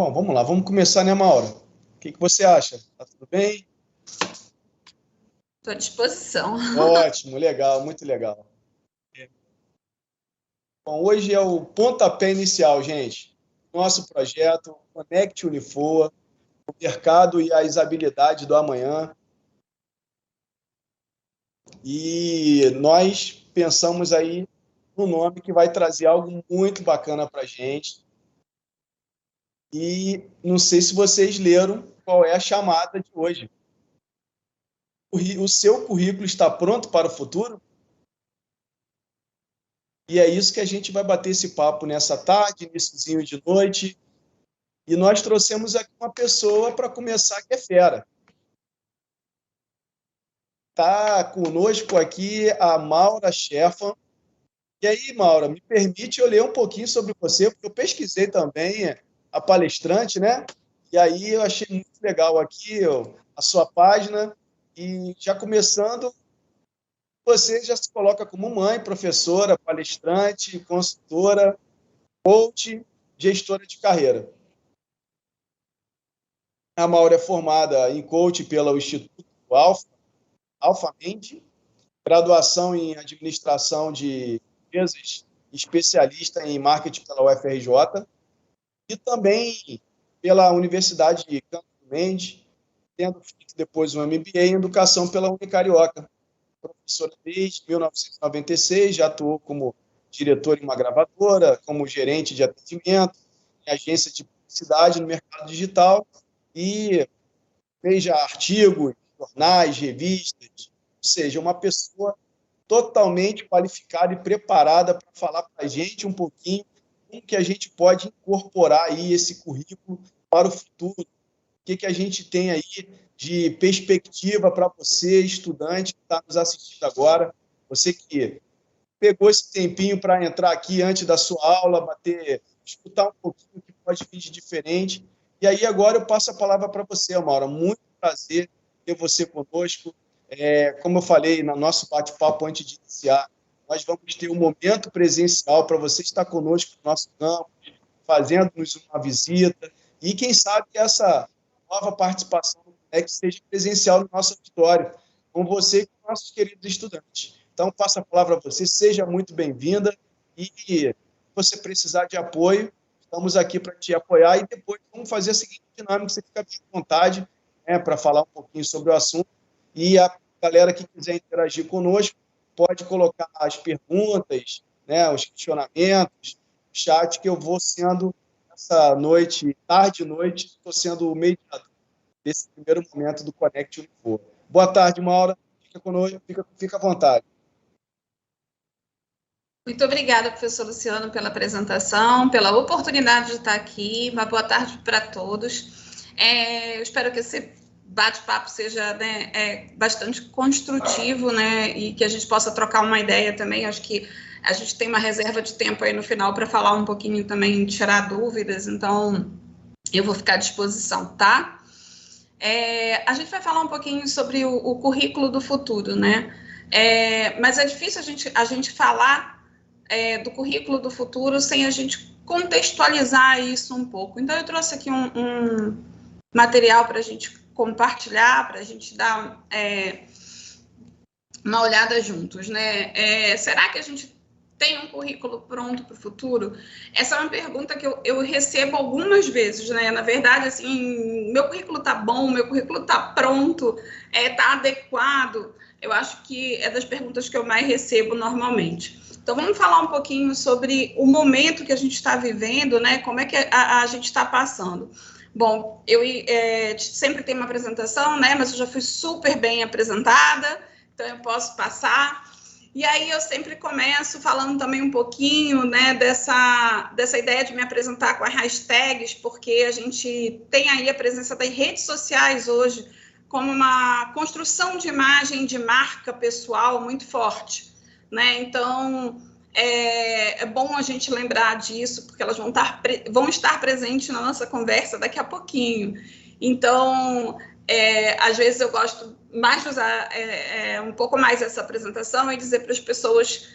Bom, vamos lá, vamos começar, né, Maura? O que você acha? Tá tudo bem? Estou à disposição. Ótimo, legal, muito legal. Bom, hoje é o pontapé inicial, gente. Nosso projeto Conecte Unifoa, o mercado e as habilidades do amanhã. E nós pensamos aí no nome que vai trazer algo muito bacana para a gente. E não sei se vocês leram qual é a chamada de hoje. O seu currículo está pronto para o futuro? E é isso que a gente vai bater esse papo nessa tarde, iníciozinho de noite. E nós trouxemos aqui uma pessoa para começar que é fera. Está conosco aqui a Maura Scherfan. E aí, Maura, me permite eu ler um pouquinho sobre você, porque eu pesquisei também a palestrante, né? E aí eu achei muito legal aqui a sua página. E já começando, você já se coloca como mãe, professora, palestrante, consultora, coach, gestora de carreira. A Maura é formada em coach pelo Instituto Alfamende, graduação em administração de empresas, especialista em marketing pela UFRJ e também pela Universidade de Campos Mendes, tendo feito depois um MBA em educação pela Unicarioca. Professora desde 1996, já atuou como diretor em uma gravadora, como gerente de atendimento, em agência de publicidade no mercado digital e fez já artigos, jornais, revistas, ou seja, uma pessoa totalmente qualificada e preparada para falar para a gente um pouquinho como que a gente pode incorporar aí esse currículo para o futuro, o que a gente tem aí de perspectiva para você, estudante que está nos assistindo agora, você que pegou esse tempinho para entrar aqui antes da sua aula, escutar um pouquinho o que pode vir de diferente. E aí agora eu passo a palavra para você, Maura. Muito prazer ter você conosco. Como eu falei no nosso bate-papo antes de iniciar, nós vamos ter um momento presencial para você estar conosco no nosso campo, fazendo-nos uma visita, e quem sabe essa nova participação que seja presencial no nosso auditório, com você e com nossos queridos estudantes. Então, passo a palavra a você, seja muito bem-vinda, e se você precisar de apoio, estamos aqui para te apoiar, e depois vamos fazer a seguinte dinâmica, você fica à vontade, para falar um pouquinho sobre o assunto, e a galera que quiser interagir conosco pode colocar as perguntas, os questionamentos, no chat, que eu vou sendo, essa noite, tarde e noite, estou sendo o mediador desse primeiro momento do Conecte Unifoa. Boa tarde, Maura. Fica conosco, fica à vontade. Muito obrigada, professor Luciano, pela apresentação, pela oportunidade de estar aqui. Uma boa tarde para todos. Eu espero que esse bate-papo seja, bastante construtivo, e que a gente possa trocar uma ideia também. Acho que a gente tem uma reserva de tempo aí no final para falar um pouquinho também, tirar dúvidas, então eu vou ficar à disposição, tá? A gente vai falar um pouquinho sobre o currículo do futuro, mas é difícil a gente falar do currículo do futuro sem a gente contextualizar isso um pouco. Então, eu trouxe aqui um material para a gente compartilhar, para a gente dar uma olhada juntos, será que a gente tem um currículo pronto para o futuro? Essa é uma pergunta que eu recebo algumas vezes, Na verdade, assim, meu currículo está bom, meu currículo está pronto, está adequado. Eu acho que é das perguntas que eu mais recebo normalmente. Então, vamos falar um pouquinho sobre o momento que a gente está vivendo, como é que a gente está passando. Bom, eu sempre tenho uma apresentação, mas eu já fui super bem apresentada, então eu posso passar. E aí eu sempre começo falando também um pouquinho, dessa ideia de me apresentar com as hashtags, porque a gente tem aí a presença das redes sociais hoje como uma construção de imagem de marca pessoal muito forte, Então, é bom a gente lembrar disso, porque elas vão estar presentes na nossa conversa daqui a pouquinho. Então, às vezes eu gosto mais de usar um pouco mais essa apresentação e dizer para as pessoas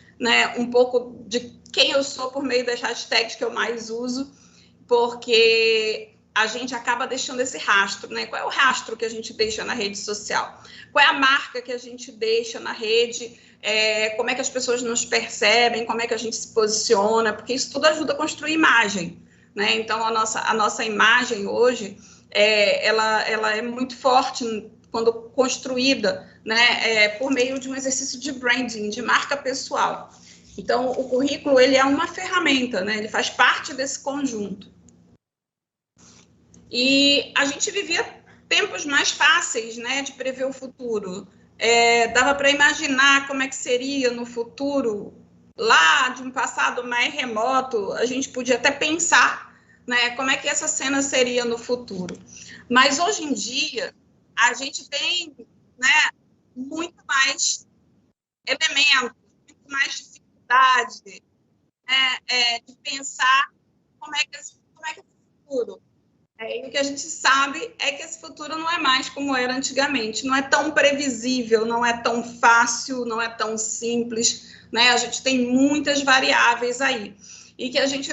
um pouco de quem eu sou por meio das hashtags que eu mais uso, porque a gente acaba deixando esse rastro, né? Qual é o rastro que a gente deixa na rede social? Qual é a marca que a gente deixa na rede? Como é que as pessoas nos percebem? Como é que a gente se posiciona? Porque isso tudo ajuda a construir imagem, né? Então, a nossa imagem hoje, ela é muito forte quando construída, né? Por meio de um exercício de branding, de marca pessoal. Então, o currículo, ele é uma ferramenta, né? Ele faz parte desse conjunto. E a gente vivia tempos mais fáceis, né, de prever o futuro. Dava para imaginar como é que seria no futuro, lá de um passado mais remoto, a gente podia até pensar, né, como é que essa cena seria no futuro. Mas hoje em dia, a gente tem, né, muito mais elementos, muito mais dificuldade, né, de pensar como é que é esse futuro. E o que a gente sabe é que esse futuro não é mais como era antigamente, não é tão previsível, não é tão fácil, não é tão simples, né? A gente tem muitas variáveis aí e que a gente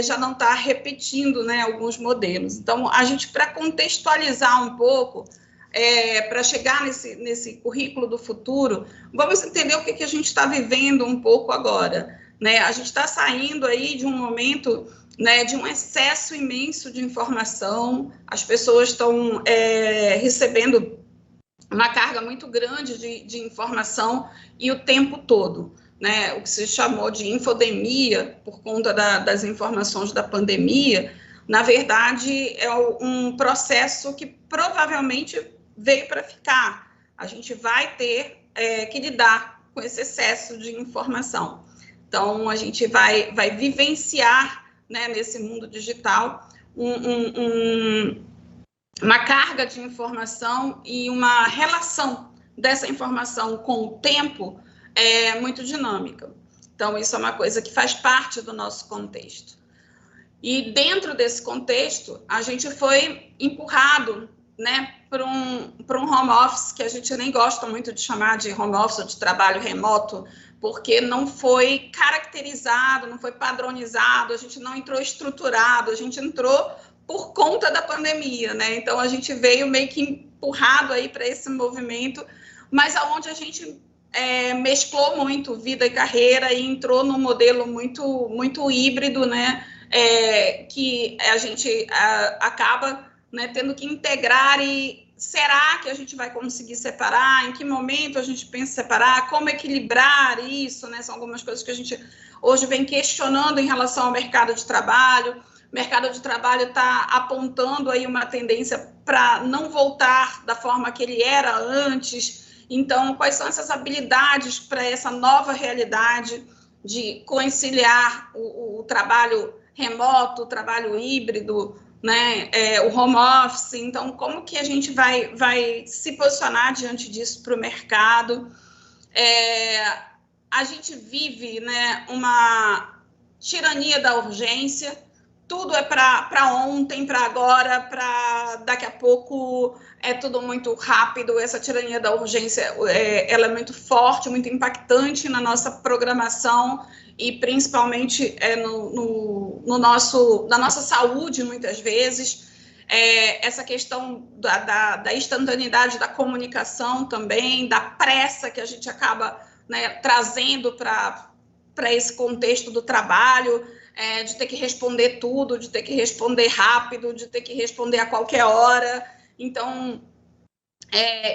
já não está repetindo, né, alguns modelos. Então, a gente, para contextualizar um pouco, para chegar nesse currículo do futuro, vamos entender o que a gente está vivendo um pouco agora, né? A gente está saindo aí de um momento, né, de um excesso imenso de informação, as pessoas estão recebendo uma carga muito grande de informação e o tempo todo, né, o que se chamou de infodemia, por conta das informações da pandemia, na verdade é um processo que provavelmente veio para ficar. A gente vai ter que lidar com esse excesso de informação. Então, a gente vai vivenciar, né, nesse mundo digital, uma carga de informação e uma relação dessa informação com o tempo muito dinâmica. Então, isso é uma coisa que faz parte do nosso contexto. E dentro desse contexto, a gente foi empurrado, né, para um home office, que a gente nem gosta muito de chamar de home office ou de trabalho remoto, porque não foi caracterizado, não foi padronizado, a gente não entrou estruturado, a gente entrou por conta da pandemia, né? Então, a gente veio meio que empurrado aí para esse movimento, mas aonde a gente mesclou muito vida e carreira e entrou num modelo muito, muito híbrido, né? Que a gente acaba, né, tendo que integrar. E será que a gente vai conseguir separar? Em que momento a gente pensa em separar? Como equilibrar isso, né? São algumas coisas que a gente hoje vem questionando em relação ao mercado de trabalho. O mercado de trabalho está apontando aí uma tendência para não voltar da forma que ele era antes. Então, quais são essas habilidades para essa nova realidade de conciliar o trabalho remoto, o trabalho híbrido, né, o home office? Então, como que a gente vai se posicionar diante disso para o mercado? A gente vive, né, uma tirania da urgência, tudo é para ontem, para agora, para daqui a pouco, é tudo muito rápido. Essa tirania da urgência, ela é muito forte, muito impactante na nossa programação e principalmente na nossa saúde, muitas vezes. Essa questão da instantaneidade da comunicação também, da pressa que a gente acaba, né, trazendo para esse contexto do trabalho, de ter que responder tudo, de ter que responder rápido, de ter que responder a qualquer hora. Então,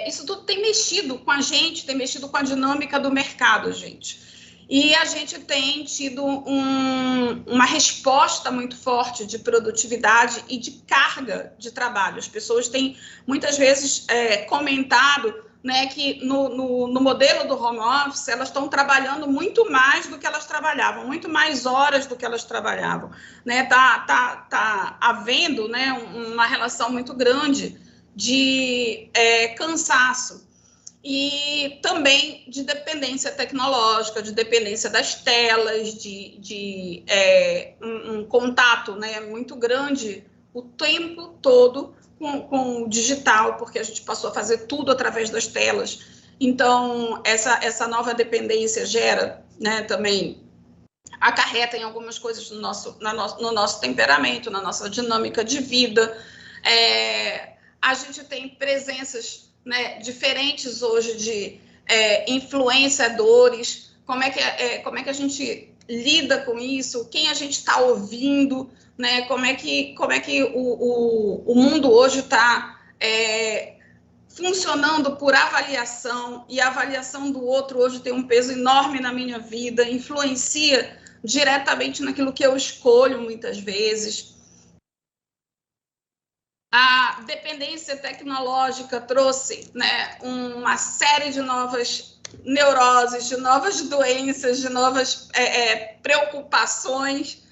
isso tudo tem mexido com a gente, tem mexido com a dinâmica do mercado, gente. E a gente tem tido uma resposta muito forte de produtividade e de carga de trabalho. As pessoas têm, muitas vezes, comentado, né, que no modelo do home office, elas estão trabalhando muito mais do que elas trabalhavam, muito mais horas do que elas trabalhavam. Né? Tá havendo, né, uma relação muito grande de cansaço e também de dependência tecnológica, de dependência das telas, de um contato, né, muito grande o tempo todo com o digital, porque a gente passou a fazer tudo através das telas. Então, essa nova dependência gera, né, também acarreta em algumas coisas no nosso temperamento, na nossa dinâmica de vida. A gente tem presenças, né, diferentes hoje de influenciadores. Como é que a gente lida com isso? Quem a gente está ouvindo? Né? Como é que o mundo hoje está funcionando por avaliação, e a avaliação do outro hoje tem um peso enorme na minha vida, influencia diretamente naquilo que eu escolho muitas vezes. A dependência tecnológica trouxe, né, uma série de novas neuroses, de novas doenças, de novas preocupações.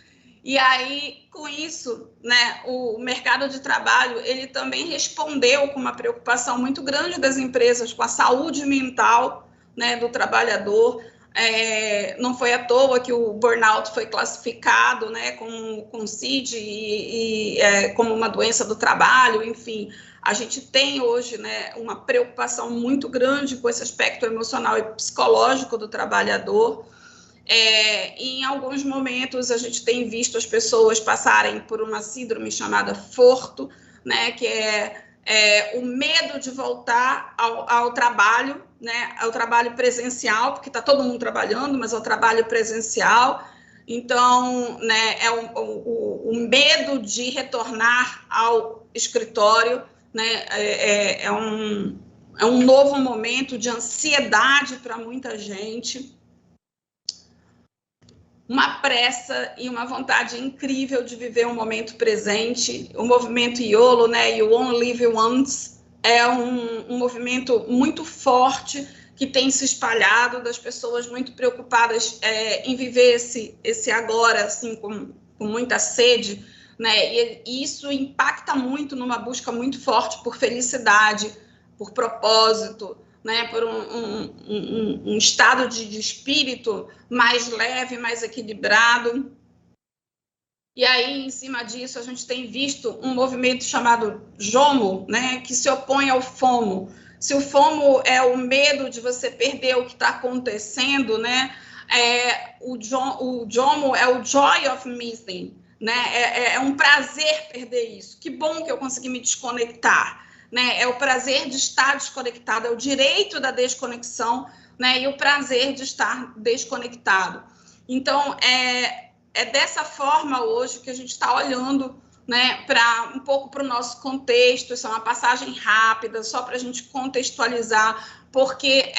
E aí, com isso, né, o mercado de trabalho, ele também respondeu com uma preocupação muito grande das empresas com a saúde mental, né, do trabalhador. Não foi à toa que o burnout foi classificado, né, com CID como uma doença do trabalho. Enfim, a gente tem hoje, né, uma preocupação muito grande com esse aspecto emocional e psicológico do trabalhador. Em alguns momentos a gente tem visto as pessoas passarem por uma síndrome chamada forto, né, que é o medo de voltar ao trabalho, né, ao trabalho presencial, porque está todo mundo trabalhando, mas ao trabalho presencial. Então, né, o medo de retornar ao escritório, né, é um novo momento de ansiedade para muita gente. Uma pressa e uma vontade incrível de viver um momento presente. O movimento YOLO, né, You Only Live Once, é um movimento muito forte que tem se espalhado, das pessoas muito preocupadas em viver esse agora, assim, com muita sede, né, e isso impacta muito numa busca muito forte por felicidade, por propósito, né, por um estado de espírito mais leve, mais equilibrado. E aí, em cima disso, a gente tem visto um movimento chamado JOMO, né, que se opõe ao FOMO. Se o FOMO é o medo de você perder o que está acontecendo, né, o JOMO é o Joy of Missing, né, é um prazer perder isso. Que bom que eu consegui me desconectar. Né, é o prazer de estar desconectado, é o direito da desconexão, né, e o prazer de estar desconectado. Então, é dessa forma hoje que a gente está olhando, né, um pouco para o nosso contexto. Isso é uma passagem rápida, só para a gente contextualizar, porque,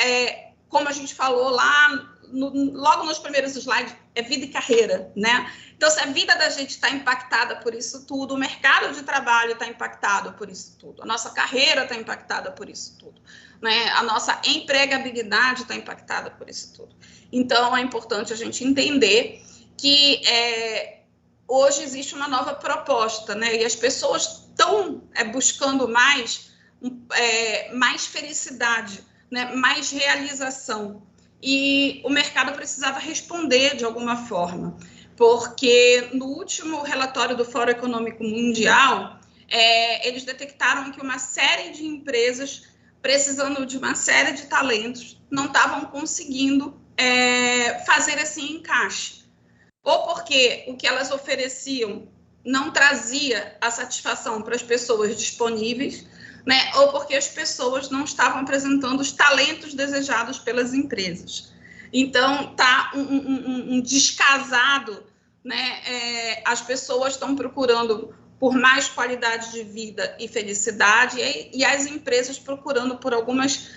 como a gente falou lá, logo nos primeiros slides, é vida e carreira, né? Então, se a vida da gente está impactada por isso tudo, o mercado de trabalho está impactado por isso tudo, a nossa carreira está impactada por isso tudo, né? A nossa empregabilidade está impactada por isso tudo. Então, é importante a gente entender que hoje existe uma nova proposta, né? E as pessoas estão buscando mais felicidade, né? Mais realização. E o mercado precisava responder de alguma forma, porque no último relatório do Fórum Econômico Mundial, eles detectaram que uma série de empresas, precisando de uma série de talentos, não estavam conseguindo fazer esse encaixe. Ou porque o que elas ofereciam não trazia a satisfação para as pessoas disponíveis, né? Ou porque as pessoas não estavam apresentando os talentos desejados pelas empresas. Então, está um descasado, né? As pessoas estão procurando por mais qualidade de vida e felicidade, e as empresas procurando por alguns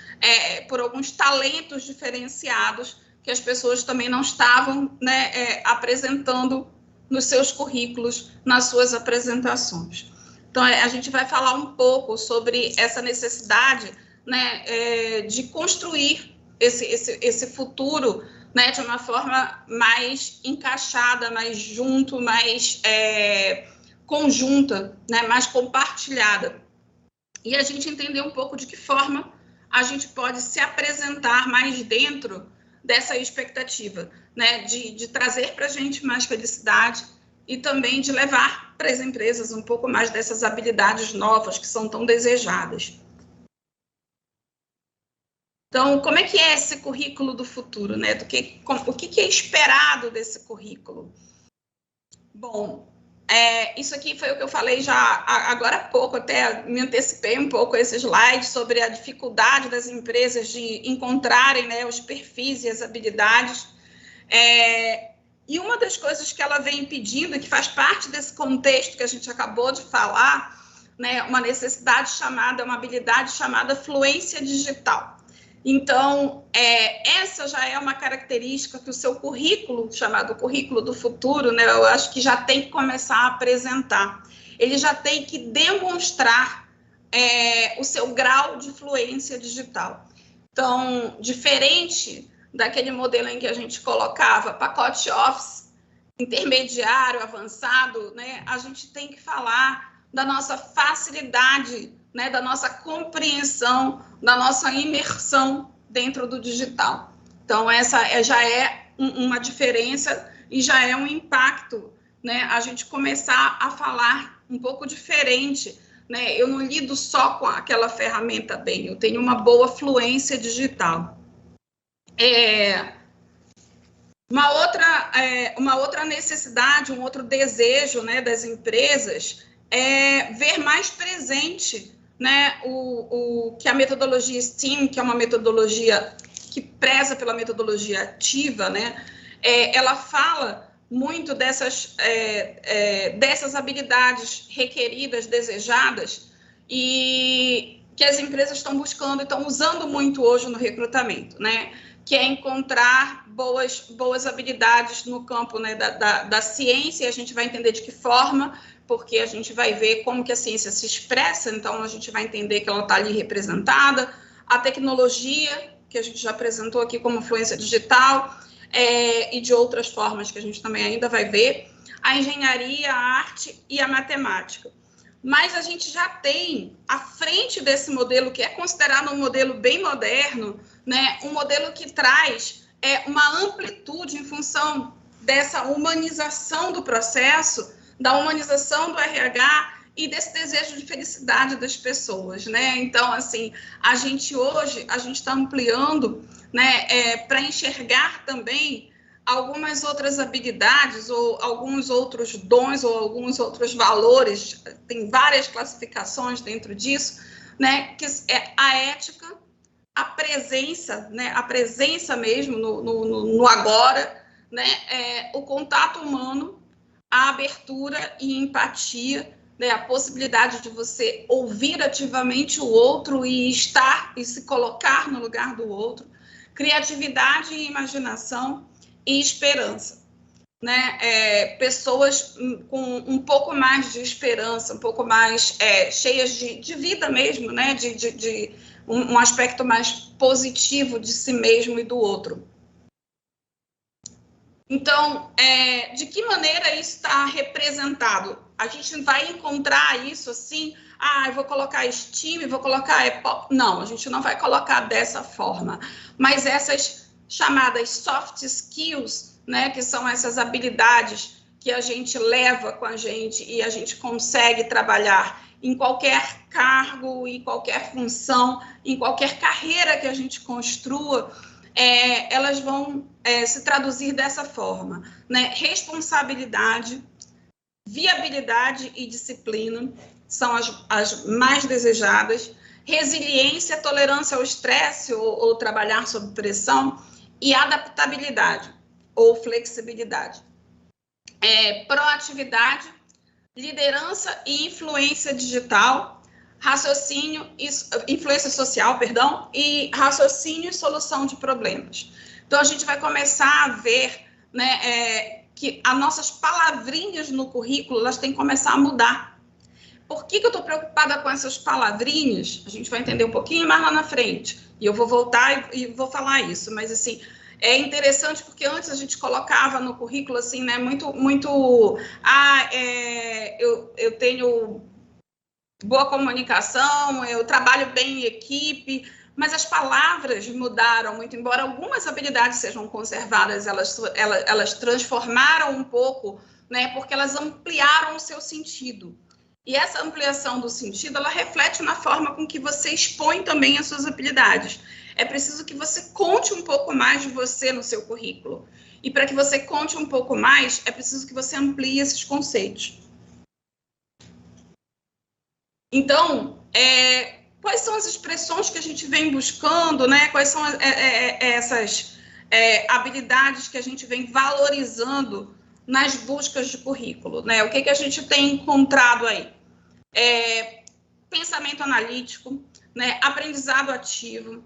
talentos diferenciados que as pessoas também não estavam, né, apresentando nos seus currículos, nas suas apresentações. Então, a gente vai falar um pouco sobre essa necessidade, né, de construir esse futuro, né, de uma forma mais encaixada, mais junto, mais conjunta, né, mais compartilhada. E a gente entender um pouco de que forma a gente pode se apresentar mais dentro dessa expectativa, né, de trazer para a gente mais felicidade e também de levar para as empresas um pouco mais dessas habilidades novas que são tão desejadas. Então, como é que é esse currículo do futuro, né? O que é esperado desse currículo? Bom, isso aqui foi o que eu falei já agora há pouco, até me antecipei um pouco a esse slide sobre a dificuldade das empresas de encontrarem, né, os perfis e as habilidades. E uma das coisas que ela vem pedindo, que faz parte desse contexto que a gente acabou de falar, né, uma habilidade chamada fluência digital. Então, essa já é uma característica que o seu currículo, chamado currículo do futuro, né, eu acho que já tem que começar a apresentar. Ele já tem que demonstrar o seu grau de fluência digital. Então, diferente daquele modelo em que a gente colocava pacote Office, intermediário, avançado, né, a gente tem que falar da nossa facilidade, né, da nossa compreensão, da nossa imersão dentro do digital. Então, essa já é uma diferença e já é um impacto, né, a gente começar a falar um pouco diferente, né? Eu não lido só com aquela ferramenta bem, eu tenho uma boa fluência digital. Uma outra necessidade, um outro desejo, né, das empresas é ver mais presente, né, que a metodologia STEAM, que é uma metodologia que preza pela metodologia ativa, né, ela fala muito dessas habilidades requeridas, desejadas, e que as empresas estão buscando e estão usando muito hoje no recrutamento, né, que é encontrar boas habilidades no campo, né, da ciência, e a gente vai entender de que forma, porque a gente vai ver como que a ciência se expressa, então a gente vai entender que ela está ali representada, a tecnologia, que a gente já apresentou aqui como fluência digital, e de outras formas que a gente também ainda vai ver, a engenharia, a arte e a matemática. Mas a gente já tem, à frente desse modelo, que é considerado um modelo bem moderno, né, um modelo que traz uma amplitude em função dessa humanização do processo, da humanização do RH e desse desejo de felicidade das pessoas, né? Então, assim, a gente está ampliando, né, para enxergar também algumas outras habilidades ou alguns outros dons ou alguns outros valores, tem várias classificações dentro disso, né, que é a ética, a presença, né, a presença mesmo no agora, né, o contato humano, a abertura e empatia, né, a possibilidade de você ouvir ativamente o outro e estar e se colocar no lugar do outro, criatividade e imaginação e esperança, né? Pessoas com um pouco mais de esperança, um pouco mais cheias de vida mesmo, né? De um aspecto mais positivo de si mesmo e do outro. Então, de que maneira isso está representado? A gente vai encontrar isso assim, eu vou colocar STEAM, vou colocar EPOC. Não, a gente não vai colocar dessa forma. Mas essas chamadas soft skills, né, que são essas habilidades que a gente leva com a gente e a gente consegue trabalhar em qualquer cargo, em qualquer função, em qualquer carreira que a gente construa, elas vão se traduzir dessa forma, né? Responsabilidade, viabilidade e disciplina são as mais desejadas, resiliência, tolerância ao estresse ou trabalhar sob pressão, e adaptabilidade ou flexibilidade. Proatividade, liderança e influência digital, influência social, perdão, e raciocínio e solução de problemas. Então, a gente vai começar a ver, né, que as nossas palavrinhas no currículo, elas têm que começar a mudar. Por que eu estou preocupada com essas palavrinhas? A gente vai entender um pouquinho mais lá na frente. E eu vou voltar e vou falar isso. Mas, assim, é interessante porque antes a gente colocava no currículo, assim, né, eu tenho boa comunicação, eu trabalho bem em equipe, mas as palavras mudaram muito, embora algumas habilidades sejam conservadas, elas transformaram um pouco, né, porque elas ampliaram o seu sentido. E essa ampliação do sentido, ela reflete na forma com que você expõe também as suas habilidades. é preciso que você conte um pouco mais de você no seu currículo. E para que você conte um pouco mais, é preciso que você amplie esses conceitos. Então, quais são as expressões que a gente vem buscando, né? Quais são essas habilidades que a gente vem valorizando nas buscas de currículo, né? O que a gente tem encontrado aí? Pensamento analítico, né? Aprendizado ativo,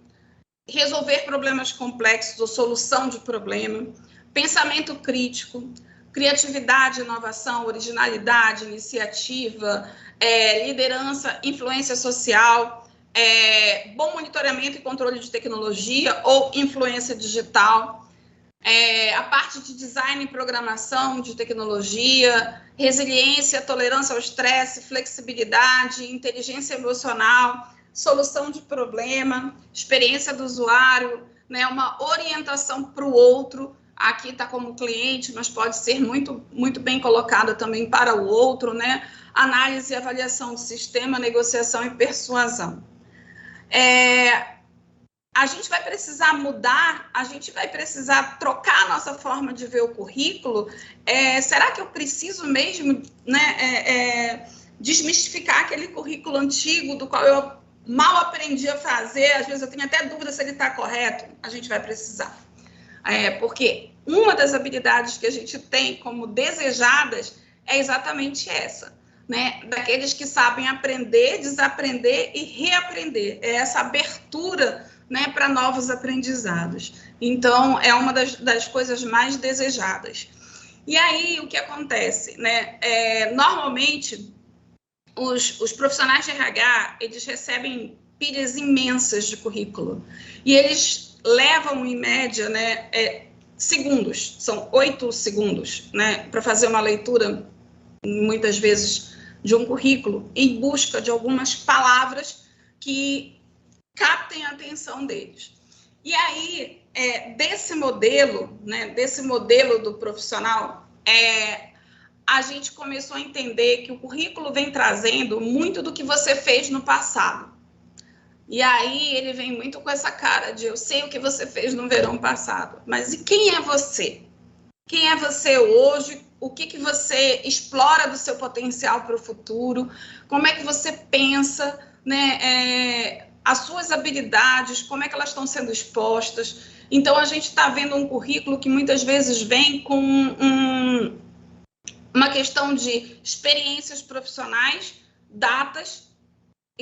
resolver problemas complexos ou solução de problema, pensamento crítico, criatividade, inovação, originalidade, iniciativa, liderança, influência social, bom monitoramento e controle de tecnologia ou influência digital, a parte de design e programação de tecnologia, resiliência, tolerância ao estresse, flexibilidade, inteligência emocional, solução de problema, experiência do usuário, né, uma orientação para o outro. Aqui está como cliente, mas pode ser muito, muito bem colocada também para o outro, né? Análise e avaliação do sistema, negociação e persuasão. A gente vai precisar mudar, a gente vai precisar trocar a nossa forma de ver o currículo. Será que eu preciso mesmo, né, desmistificar aquele currículo antigo do qual eu mal aprendi a fazer? Às vezes eu tenho até dúvida se ele está correto. A gente vai precisar. Porque uma das habilidades que a gente tem como desejadas é exatamente essa, né? Daqueles que sabem aprender, desaprender e reaprender. É essa abertura, né, para novos aprendizados. Então, é uma das coisas mais desejadas. E aí, o que acontece, né? Normalmente, os profissionais de RH, eles recebem pilhas imensas de currículo. E eles levam, em média, né, segundos, são 8 segundos, né, para fazer uma leitura, muitas vezes, de um currículo, em busca de algumas palavras que captem a atenção deles. E aí, desse modelo, né, desse modelo do profissional, a gente começou a entender que o currículo vem trazendo muito do que você fez no passado. E aí ele vem muito com essa cara de eu sei o que você fez no verão passado, mas e quem é você? Quem é você hoje? O que você explora do seu potencial para o futuro? Como é que você pensa, né, as suas habilidades, como é que elas estão sendo expostas? Então, a gente está vendo um currículo que muitas vezes vem com uma questão de experiências profissionais, datas,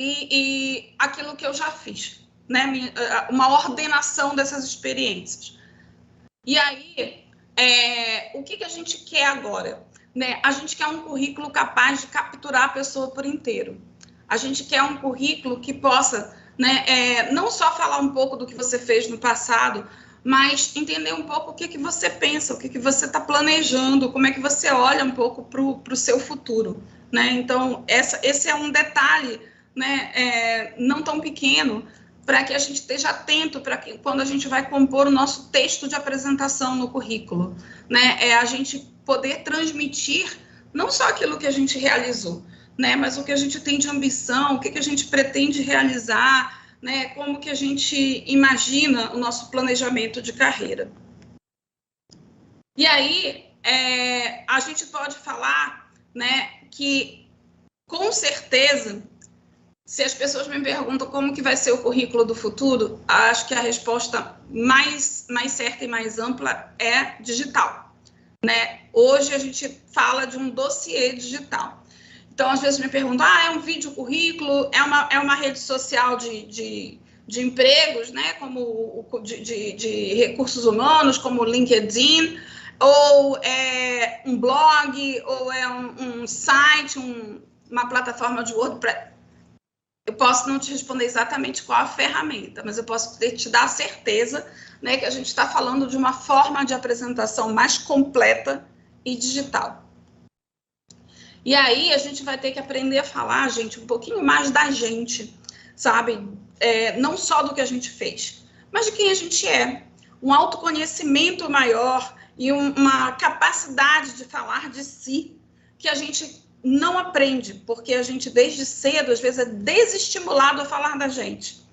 e aquilo que eu já fiz, né? Uma ordenação dessas experiências. E aí, o que a gente quer agora? Né? A gente quer um currículo capaz de capturar a pessoa por inteiro. A gente quer um currículo que possa, né, não só falar um pouco do que você fez no passado, mas entender um pouco o que você pensa, o que você está planejando, como é que você olha um pouco para o seu futuro. Né? Então, esse é um detalhe, né, não tão pequeno, para que a gente esteja atento para que quando a gente vai compor o nosso texto de apresentação no currículo, né, a gente poder transmitir não só aquilo que a gente realizou, né, mas o que a gente tem de ambição, o que a gente pretende realizar, né, como que a gente imagina o nosso planejamento de carreira. E aí, a gente pode falar, né, que, com certeza, se as pessoas me perguntam como que vai ser o currículo do futuro, acho que a resposta mais certa e mais ampla é digital. Né? Hoje a gente fala de um dossiê digital. Então, às vezes me perguntam, é um vídeo currículo, é uma rede social de empregos, né? Como de recursos humanos, como o LinkedIn, ou é um blog, ou é um site, uma plataforma de WordPress. Eu posso não te responder exatamente qual a ferramenta, mas eu posso te dar a certeza, né, que a gente está falando de uma forma de apresentação mais completa e digital. E aí a gente vai ter que aprender a falar, gente, um pouquinho mais da gente, sabe? Não só do que a gente fez, mas de quem a gente é. Um autoconhecimento maior e uma capacidade de falar de si que a gente não aprende, porque a gente desde cedo, às vezes, é desestimulado a falar da gente.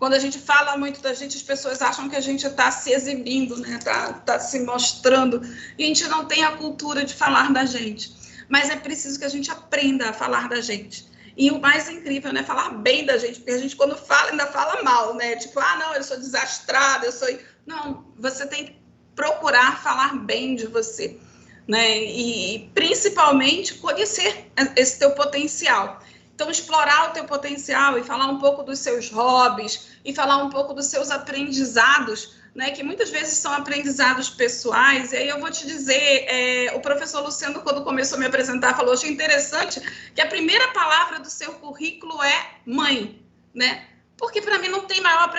Quando a gente fala muito da gente, as pessoas acham que a gente está se exibindo, né? Tá se mostrando. E a gente não tem a cultura de falar da gente. Mas é preciso que a gente aprenda a falar da gente. E o mais incrível, né? Falar bem da gente. Porque a gente, quando fala, ainda fala mal, né? Tipo, não, eu sou desastrada, eu sou... Não, você tem que procurar falar bem de você, né? E principalmente conhecer esse teu potencial. Então, explorar o teu potencial e falar um pouco dos seus hobbies e falar um pouco dos seus aprendizados, né, que muitas vezes são aprendizados pessoais. E aí eu vou te dizer, o professor Luciano, quando começou a me apresentar, falou, achei interessante que a primeira palavra do seu currículo é mãe, né? Porque para mim não tem maior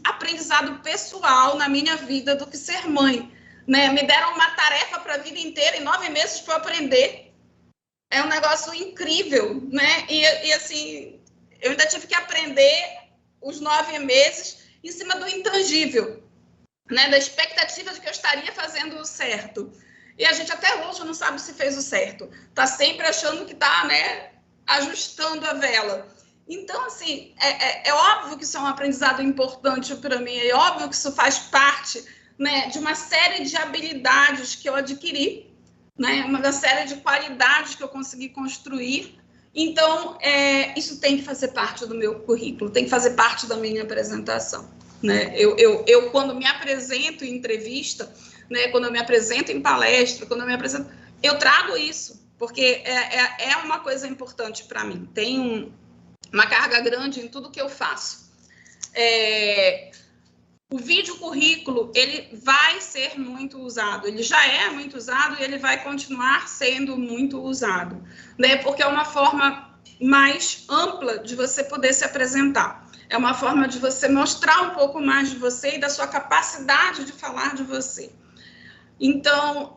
aprendizado pessoal na minha vida do que ser mãe, né? Me deram uma tarefa para a vida inteira, em 9 meses para eu aprender. É um negócio incrível, né? E assim, eu ainda tive que aprender os 9 meses em cima do intangível, né? Da expectativa de que eu estaria fazendo o certo. E a gente até hoje não sabe se fez o certo. Tá sempre achando que tá, né, ajustando a vela. Então, assim, é óbvio que isso é um aprendizado importante para mim. É óbvio que isso faz parte, né, de uma série de habilidades que eu adquiri, né, uma série de qualidades que eu consegui construir. Então, isso tem que fazer parte do meu currículo, tem que fazer parte da minha apresentação, né? Eu quando me apresento em entrevista, né, quando eu me apresento em palestra, quando eu me apresento, eu trago isso, porque é uma coisa importante para mim. Tem uma carga grande em tudo que eu faço. O vídeo currículo, ele vai ser muito usado, ele já é muito usado e ele vai continuar sendo muito usado, né? Porque é uma forma mais ampla de você poder se apresentar. É uma forma de você mostrar um pouco mais de você e da sua capacidade de falar de você. Então,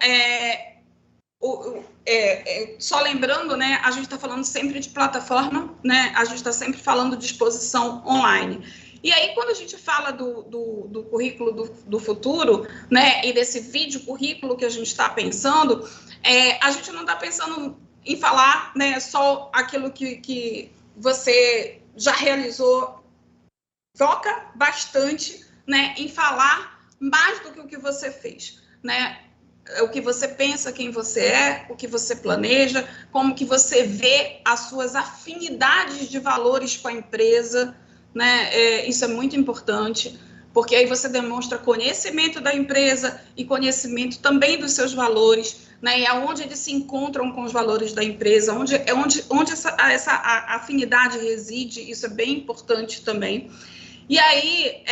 só lembrando, né, a gente está falando sempre de plataforma, né? A gente está sempre falando de exposição online. E aí, quando a gente fala do currículo do futuro, né, e desse vídeo currículo que a gente está pensando, a gente não está pensando em falar, né, só aquilo que você já realizou. Foca bastante, né, em falar mais do que o que você fez, né? O que você pensa, quem você é, o que você planeja, como que você vê as suas afinidades de valores com a empresa, né? Isso é muito importante, porque aí você demonstra conhecimento da empresa e conhecimento também dos seus valores, né? E aonde eles se encontram com os valores da empresa, onde essa afinidade reside, isso é bem importante também. E aí,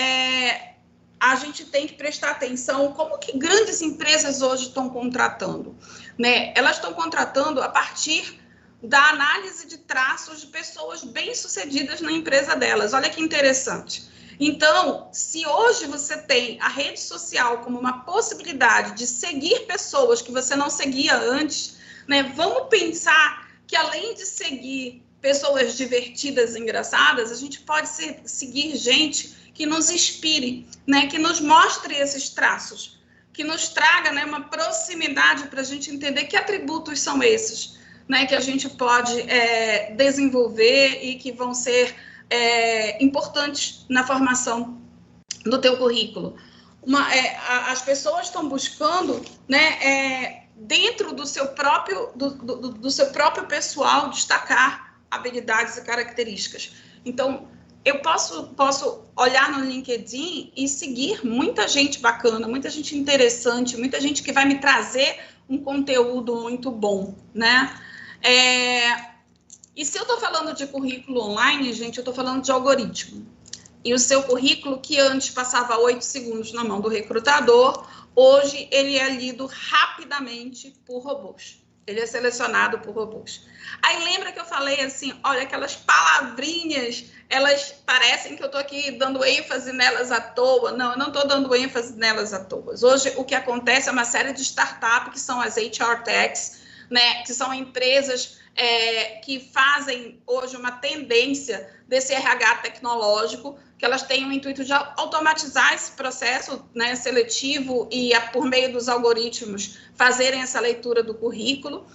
a gente tem que prestar atenção como que grandes empresas hoje estão contratando, né? Elas estão contratando a partir da análise de traços de pessoas bem-sucedidas na empresa delas. Olha que interessante. Então, se hoje você tem a rede social como uma possibilidade de seguir pessoas que você não seguia antes, né? Vamos pensar que além de seguir pessoas divertidas e engraçadas, a gente pode seguir gente que nos inspire, né? Que nos mostre esses traços, que nos traga, né, uma proximidade para a gente entender que atributos são esses, né, que a gente pode desenvolver e que vão ser importantes na formação do teu currículo. As pessoas estão buscando, né, dentro do seu próprio pessoal, destacar habilidades e características. Então, eu posso olhar no LinkedIn e seguir muita gente bacana, muita gente interessante, muita gente que vai me trazer um conteúdo muito bom, né? E se eu estou falando de currículo online, gente, eu estou falando de algoritmo. E o seu currículo, que antes passava 8 segundos na mão do recrutador, hoje ele é lido rapidamente por robôs. Ele é selecionado por robôs. Aí lembra que eu falei assim, olha, aquelas palavrinhas, elas parecem que eu estou aqui dando ênfase nelas à toa. Não, eu não estou dando ênfase nelas à toa. Hoje o que acontece é uma série de startups, que são as HR Techs, né, que são empresas que fazem hoje uma tendência desse RH tecnológico, que elas têm o intuito de automatizar esse processo, né, seletivo e, por meio dos algoritmos, fazerem essa leitura do currículo.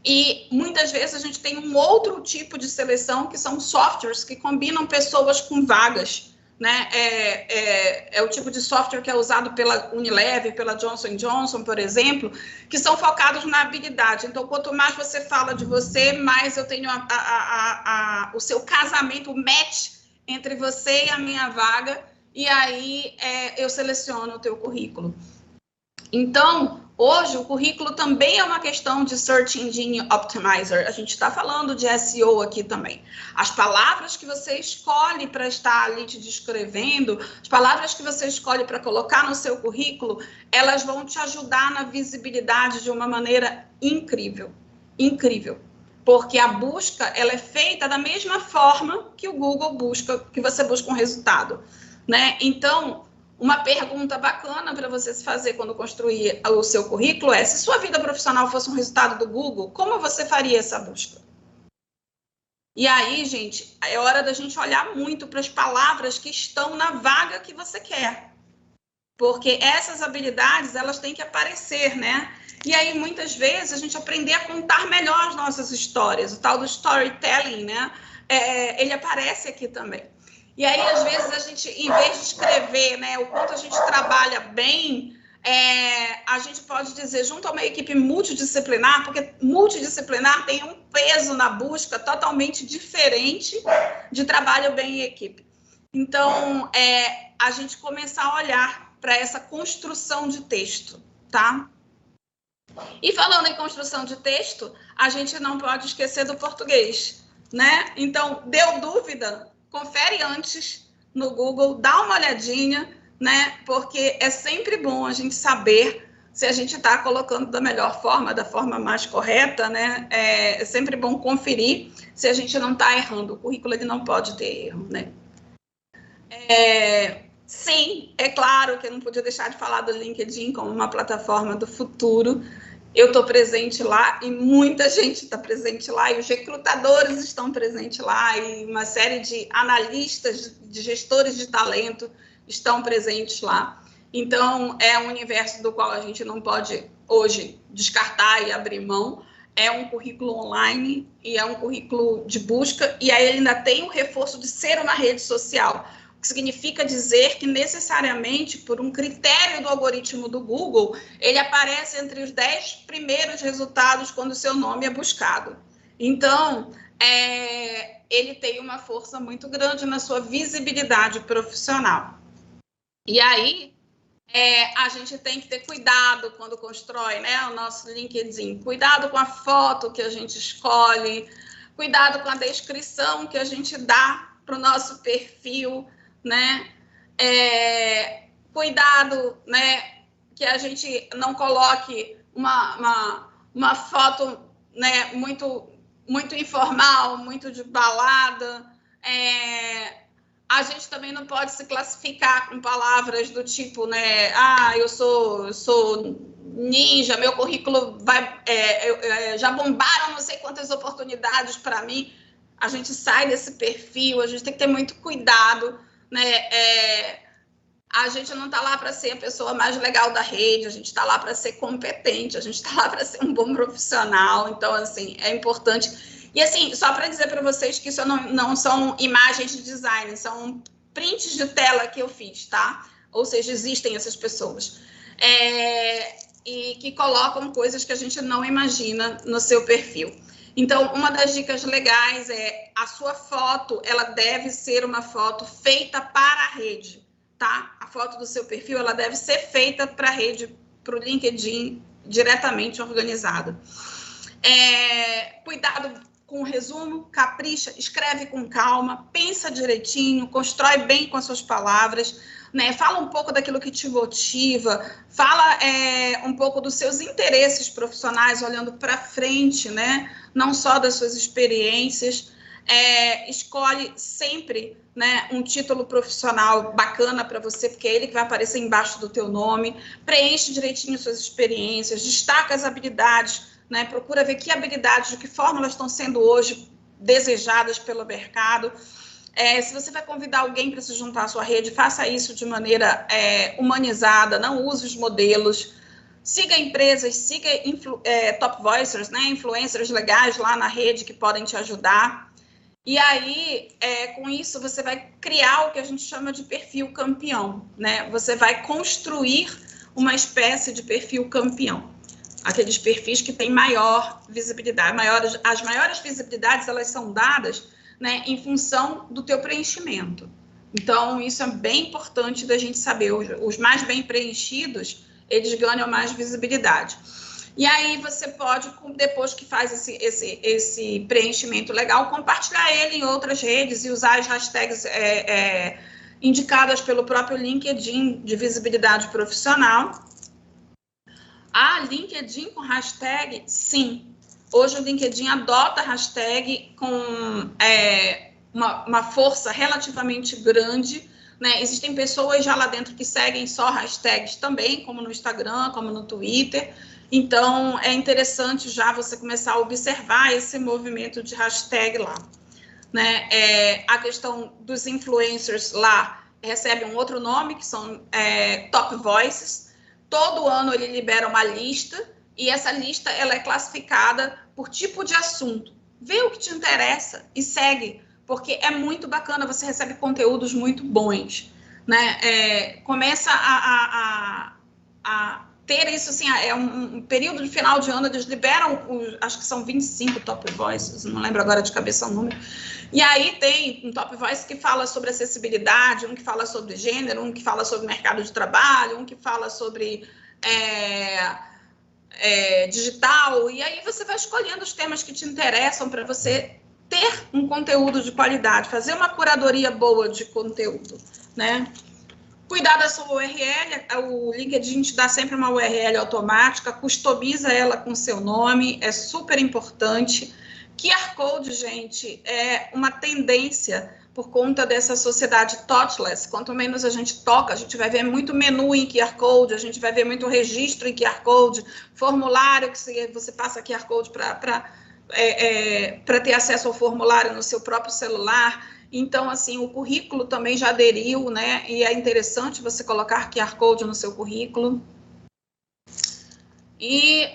E muitas vezes a gente tem um outro tipo de seleção, que são softwares que combinam pessoas com vagas, né? É o tipo de software que é usado pela Unilever, pela Johnson & Johnson, por exemplo, que são focados na habilidade. Então, quanto mais você fala de você, mais eu tenho o seu casamento, o match entre você e a minha vaga, e aí eu seleciono o teu currículo. Então, hoje, o currículo também é uma questão de Search Engine Optimizer. A gente está falando de SEO aqui também. As palavras que você escolhe para estar ali te descrevendo, as palavras que você escolhe para colocar no seu currículo, elas vão te ajudar na visibilidade de uma maneira incrível. Incrível. Porque a busca, ela é feita da mesma forma que o Google busca, que você busca um resultado, né? Então, uma pergunta bacana para você se fazer quando construir o seu currículo é: se sua vida profissional fosse um resultado do Google, como você faria essa busca? E aí, gente, é hora da gente olhar muito para as palavras que estão na vaga que você quer. Porque essas habilidades, elas têm que aparecer, né? E aí, muitas vezes, a gente aprender a contar melhor as nossas histórias. O tal do storytelling, né? Ele aparece aqui também. E aí, às vezes, a gente, em vez de escrever, né, o quanto a gente trabalha bem, a gente pode dizer, junto a uma equipe multidisciplinar, porque multidisciplinar tem um peso na busca totalmente diferente de trabalho bem em equipe. Então, a gente começar a olhar para essa construção de texto, tá? E falando em construção de texto, a gente não pode esquecer do português, né? Então, deu dúvida? Confere antes no Google, dá uma olhadinha, né? Porque é sempre bom a gente saber se a gente está colocando da melhor forma, da forma mais correta, né? É sempre bom conferir se a gente não está errando. O currículo ele não pode ter erro, né? Sim, é claro que eu não podia deixar de falar do LinkedIn como uma plataforma do futuro. Eu estou presente lá e muita gente está presente lá, e os recrutadores estão presentes lá, e uma série de analistas, de gestores de talento estão presentes lá. Então, é um universo do qual a gente não pode, hoje, descartar e abrir mão. É um currículo online e é um currículo de busca, e aí ele ainda tem o reforço de ser uma rede social, que significa dizer que, necessariamente, por um critério do algoritmo do Google, ele aparece entre os 10 primeiros resultados quando o seu nome é buscado. Então, ele tem uma força muito grande na sua visibilidade profissional. E aí, a gente tem que ter cuidado quando constrói, né, o nosso LinkedIn. Cuidado com a foto que a gente escolhe, cuidado com a descrição que a gente dá para o nosso perfil, né? Cuidado, né, que a gente não coloque uma foto, né, muito informal, muito de balada. A gente também não pode se classificar com palavras do tipo, né, eu sou ninja, meu currículo já bombaram não sei quantas oportunidades para mim. A gente sai desse perfil, a gente tem que ter muito cuidado, né? A gente não está lá para ser a pessoa mais legal da rede, a gente está lá para ser competente, a gente está lá para ser um bom profissional. Então, assim, é importante. E, assim, só para dizer para vocês que isso não são imagens de design, são prints de tela que eu fiz, tá? Ou seja, existem essas pessoas. E que colocam coisas que a gente não imagina no seu perfil. Então, uma das dicas legais é: a sua foto, ela deve ser uma foto feita para a rede, tá? A foto do seu perfil, ela deve ser feita para a rede, para o LinkedIn, diretamente organizada. Cuidado com o resumo, capricha, escreve com calma, pensa direitinho, constrói bem com as suas palavras, né? Fala um pouco daquilo que te motiva, fala um pouco dos seus interesses profissionais, olhando para frente, né? Não só das suas experiências. Escolhe sempre, né, um título profissional bacana para você, porque é ele que vai aparecer embaixo do teu nome. Preenche direitinho suas experiências, destaca as habilidades, né? Procura ver que habilidades, de que forma elas estão sendo hoje desejadas pelo mercado. Se você vai convidar alguém para se juntar à sua rede, faça isso de maneira humanizada, não use os modelos. Siga empresas, siga top voicers, né, influencers legais lá na rede que podem te ajudar. E aí, com isso, você vai criar o que a gente chama de perfil campeão, né? Você vai construir uma espécie de perfil campeão. Aqueles perfis que têm maior visibilidade. As maiores visibilidades, elas são dadas, né, em função do teu preenchimento. Então, isso é bem importante da gente saber. Os mais bem preenchidos, eles ganham mais visibilidade. E aí você pode, depois que faz esse preenchimento legal, compartilhar ele em outras redes e usar as hashtags indicadas pelo próprio LinkedIn de visibilidade profissional. LinkedIn com hashtag, sim. Hoje o LinkedIn adota hashtag com uma força relativamente grande, né? Existem pessoas já lá dentro que seguem só hashtags também, como no Instagram, como no Twitter. Então, é interessante já você começar a observar esse movimento de hashtag lá, né? A questão dos influencers lá recebe um outro nome, que são Top Voices. Todo ano ele libera uma lista, e essa lista ela é classificada por tipo de assunto. Vê o que te interessa e segue, porque é muito bacana, você recebe conteúdos muito bons, né? Começa a ter isso, assim, um período de final de ano, eles liberam, acho que são 25 Top Voices, não lembro agora de cabeça o número, e aí tem um Top Voice que fala sobre acessibilidade, um que fala sobre gênero, um que fala sobre mercado de trabalho, um que fala sobre digital, e aí você vai escolhendo os temas que te interessam para você ter um conteúdo de qualidade, fazer uma curadoria boa de conteúdo, né? Cuidar da sua URL, o LinkedIn te dá sempre uma URL automática, customiza ela com seu nome, é super importante. QR Code, gente, é uma tendência por conta dessa sociedade touchless. Quanto menos a gente toca, a gente vai ver muito menu em QR Code, a gente vai ver muito registro em QR Code, formulário que você passa QR Code para ter acesso ao formulário no seu próprio celular. Então, assim, o currículo também já aderiu, né? E é interessante você colocar QR Code no seu currículo. E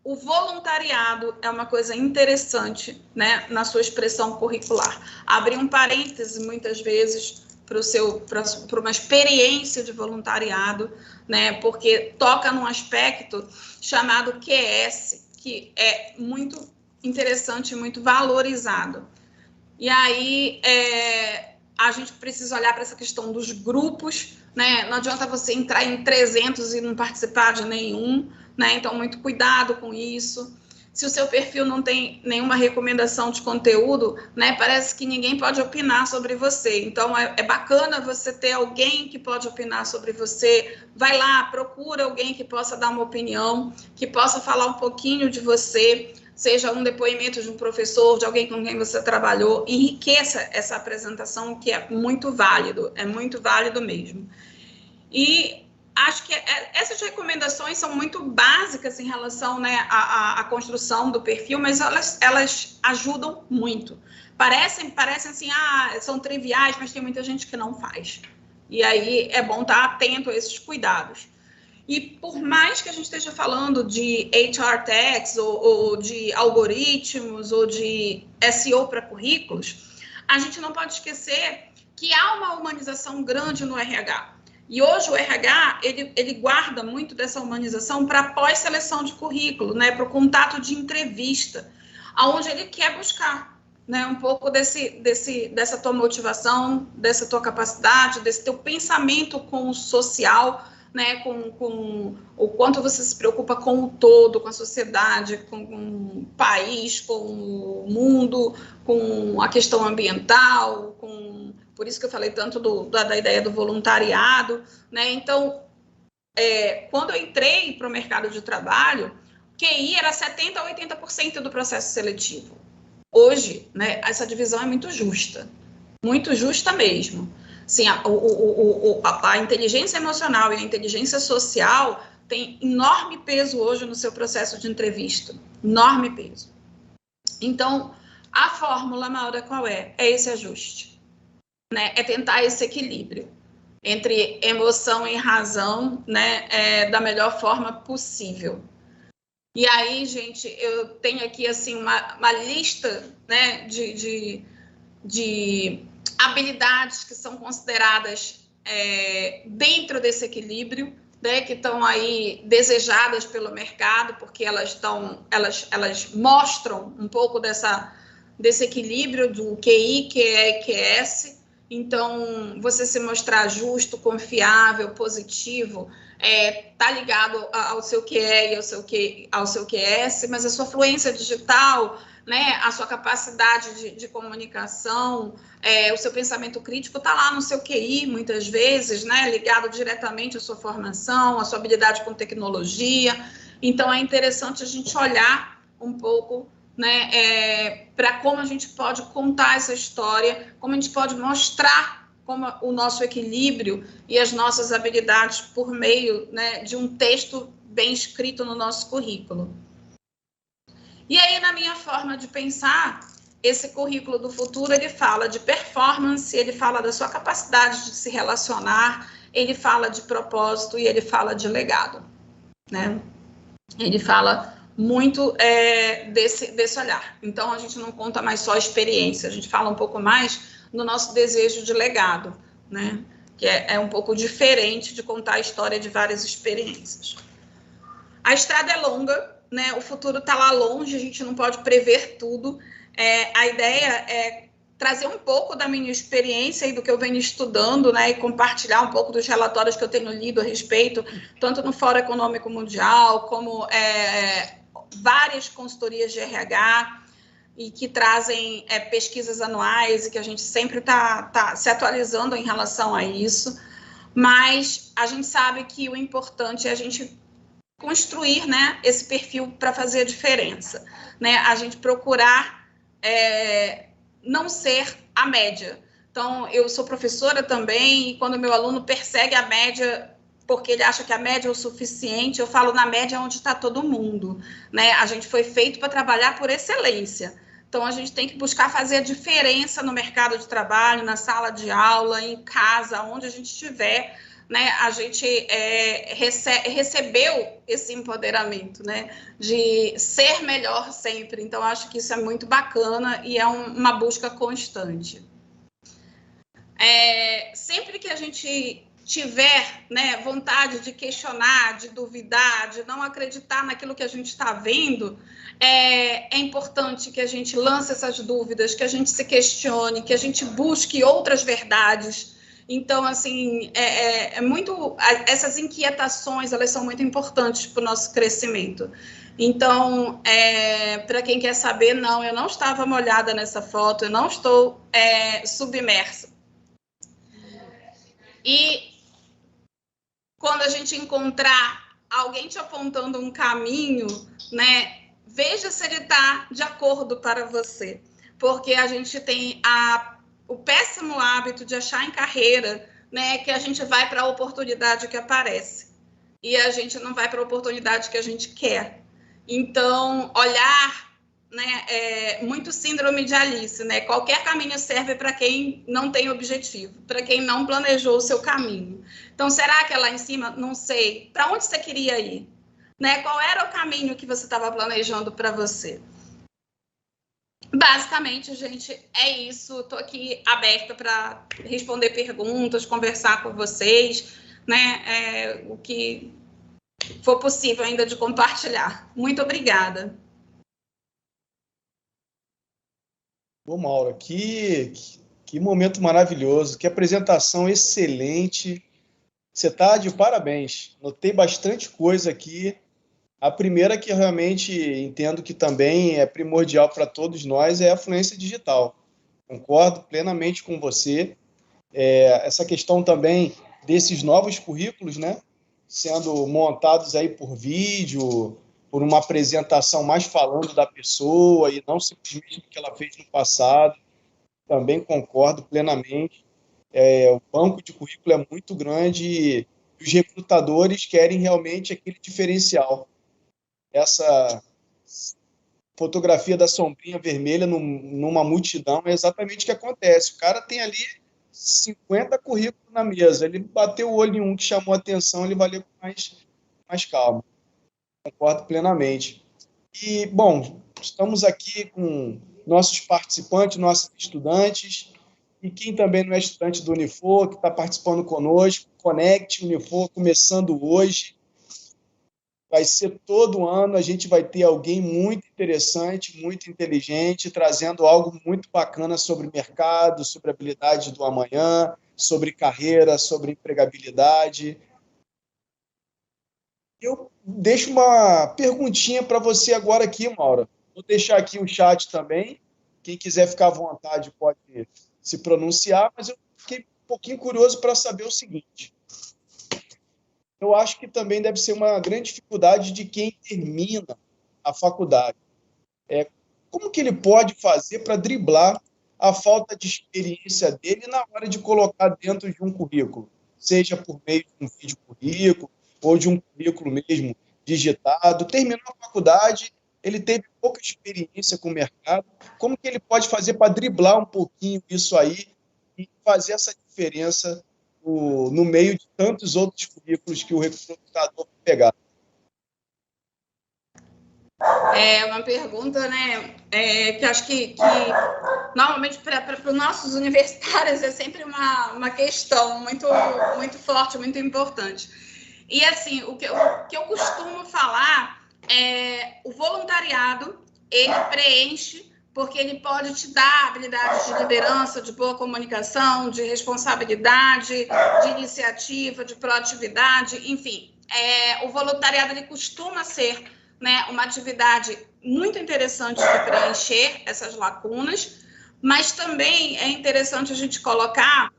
o voluntariado é uma coisa interessante, né, na sua expressão curricular. Abrir um parêntese, muitas vezes, para uma experiência de voluntariado, né, porque toca num aspecto chamado QS, que é muito interessante e muito valorizado. E aí, a gente precisa olhar para essa questão dos grupos, né? Não adianta você entrar em 300 e não participar de nenhum, né? Então, muito cuidado com isso. Se o seu perfil não tem nenhuma recomendação de conteúdo, né? Parece que ninguém pode opinar sobre você. Então, é bacana você ter alguém que pode opinar sobre você. Vai lá, procura alguém que possa dar uma opinião, que possa falar um pouquinho de você, seja um depoimento de um professor, de alguém com quem você trabalhou, enriqueça essa apresentação, que é muito válido mesmo. E acho que essas recomendações são muito básicas em relação, né, à construção do perfil, mas elas ajudam muito. Parecem assim, são triviais, mas tem muita gente que não faz. E aí é bom estar atento a esses cuidados. E por mais que a gente esteja falando de HR Techs, ou de algoritmos, ou de SEO para currículos, a gente não pode esquecer que há uma humanização grande no RH. E hoje o RH, ele guarda muito dessa humanização para pós-seleção de currículo, né, para o contato de entrevista, aonde ele quer buscar, né, um pouco dessa tua motivação, dessa tua capacidade, desse teu pensamento com o social, né, com o quanto você se preocupa com o todo, com a sociedade, com o país, com o mundo, com a questão ambiental, por isso que eu falei tanto da ideia do voluntariado, né? Então, quando eu entrei para o mercado de trabalho, QI era 70% a 80% do processo seletivo. Hoje, né, essa divisão é muito justa mesmo. Sim, a inteligência emocional e a inteligência social tem enorme peso hoje no seu processo de entrevista. Enorme peso. Então, a fórmula, Maura, qual é? É esse ajuste, né? É tentar esse equilíbrio entre emoção e razão, né? Da melhor forma possível. E aí, gente, eu tenho aqui assim uma lista, né, de habilidades que são consideradas dentro desse equilíbrio, né, que estão aí desejadas pelo mercado, porque elas mostram um pouco desse equilíbrio do QI, QE e QS. Então, você se mostrar justo, confiável, positivo, tá ligado ao seu QE e ao seu QS, mas a sua fluência digital, né, a sua capacidade de comunicação, o seu pensamento crítico está lá no seu QI, muitas vezes, né, ligado diretamente à sua formação, à sua habilidade com tecnologia. Então, é interessante a gente olhar um pouco, né, para como a gente pode contar essa história, como a gente pode mostrar como o nosso equilíbrio e as nossas habilidades por meio, né, de um texto bem escrito no nosso currículo. E aí, na minha forma de pensar, esse currículo do futuro, ele fala de performance, ele fala da sua capacidade de se relacionar, ele fala de propósito e ele fala de legado, né? Ele fala muito desse olhar. Então, a gente não conta mais só experiência, a gente fala um pouco mais no nosso desejo de legado, né? Que é um pouco diferente de contar a história de várias experiências. A estrada é longa, né? O futuro está lá longe, a gente não pode prever tudo. A ideia é trazer um pouco da minha experiência e do que eu venho estudando, né, e compartilhar um pouco dos relatórios que eu tenho lido a respeito, tanto no Fórum Econômico Mundial, como várias consultorias de RH, e que trazem pesquisas anuais, e que a gente sempre tá se atualizando em relação a isso. Mas a gente sabe que o importante é a gente construir, né, esse perfil para fazer a diferença, né? A gente procurar não ser a média. Então, eu sou professora também, e quando meu aluno persegue a média porque ele acha que a média é o suficiente, eu falo na média onde está todo mundo, né? A gente foi feito para trabalhar por excelência. Então, a gente tem que buscar fazer a diferença no mercado de trabalho, na sala de aula, em casa, onde a gente estiver, né? A gente recebeu esse empoderamento, né? De ser melhor sempre. Então, acho que isso é muito bacana e é uma busca constante. Sempre que a gente tiver, né, vontade de questionar, de duvidar, de não acreditar naquilo que a gente está vendo, é importante que a gente lance essas dúvidas, que a gente se questione, que a gente busque outras verdades. Então, assim, essas inquietações, elas são muito importantes para o nosso crescimento. Então, para quem quer saber, não, eu não estava molhada nessa foto, eu não estou submersa. E quando a gente encontrar alguém te apontando um caminho, né, veja se ele está de acordo para você. Porque a gente tem o péssimo hábito de achar em carreira, né, que a gente vai para a oportunidade que aparece. E a gente não vai para a oportunidade que a gente quer. Então, olhar, né, muito síndrome de Alice, né? Qualquer caminho serve para quem não tem objetivo, para quem não planejou o seu caminho. Então, será que é lá em cima? Não sei. Para onde você queria ir? Né? Qual era o caminho que você estava planejando para você? Basicamente, gente, é isso. Estou aqui aberta para responder perguntas, conversar com vocês, né? O que for possível ainda de compartilhar. Muito obrigada. Bom, Maura, que momento maravilhoso, que apresentação excelente. Você está de parabéns. Notei bastante coisa aqui. A primeira que eu realmente entendo que também é primordial para todos nós é a fluência digital. Concordo plenamente com você. Essa questão também desses novos currículos, né, sendo montados aí por vídeo, por uma apresentação mais falando da pessoa e não simplesmente do que ela fez no passado. Também concordo plenamente. O banco de currículo é muito grande e os recrutadores querem realmente aquele diferencial. Essa fotografia da sombrinha vermelha numa multidão é exatamente o que acontece. O cara tem ali 50 currículos na mesa, ele bateu o olho em um que chamou a atenção, ele vai ler com mais calma. Concordo plenamente. E, bom, estamos aqui com nossos participantes, nossos estudantes, e quem também não é estudante do Unifor, que está participando conosco, Conecte Unifor, começando hoje. Vai ser todo ano, a gente vai ter alguém muito interessante, muito inteligente, trazendo algo muito bacana sobre mercado, sobre habilidade do amanhã, sobre carreira, sobre empregabilidade. Eu deixo uma perguntinha para você agora aqui, Maura. Vou deixar aqui o chat também. Quem quiser ficar à vontade pode se pronunciar, mas eu fiquei um pouquinho curioso para saber o seguinte. Eu acho que também deve ser uma grande dificuldade de quem termina a faculdade. Como que ele pode fazer para driblar a falta de experiência dele na hora de colocar dentro de um currículo? Seja por meio de um vídeo currículo ou de um currículo mesmo digitado. Terminou a faculdade, ele teve pouca experiência com o mercado. Como que ele pode fazer para driblar um pouquinho isso aí e fazer essa diferença no meio de tantos outros currículos que o recrutador pegar? É uma pergunta, né, que acho que normalmente para os nossos universitários é sempre uma questão muito, muito forte, muito importante. E, assim, o que eu costumo falar é o voluntariado, ele preenche porque ele pode te dar habilidades de liderança, de boa comunicação, de responsabilidade, de iniciativa, de proatividade, enfim. O voluntariado, ele costuma ser, né, uma atividade muito interessante de preencher essas lacunas, mas também é interessante a gente colocar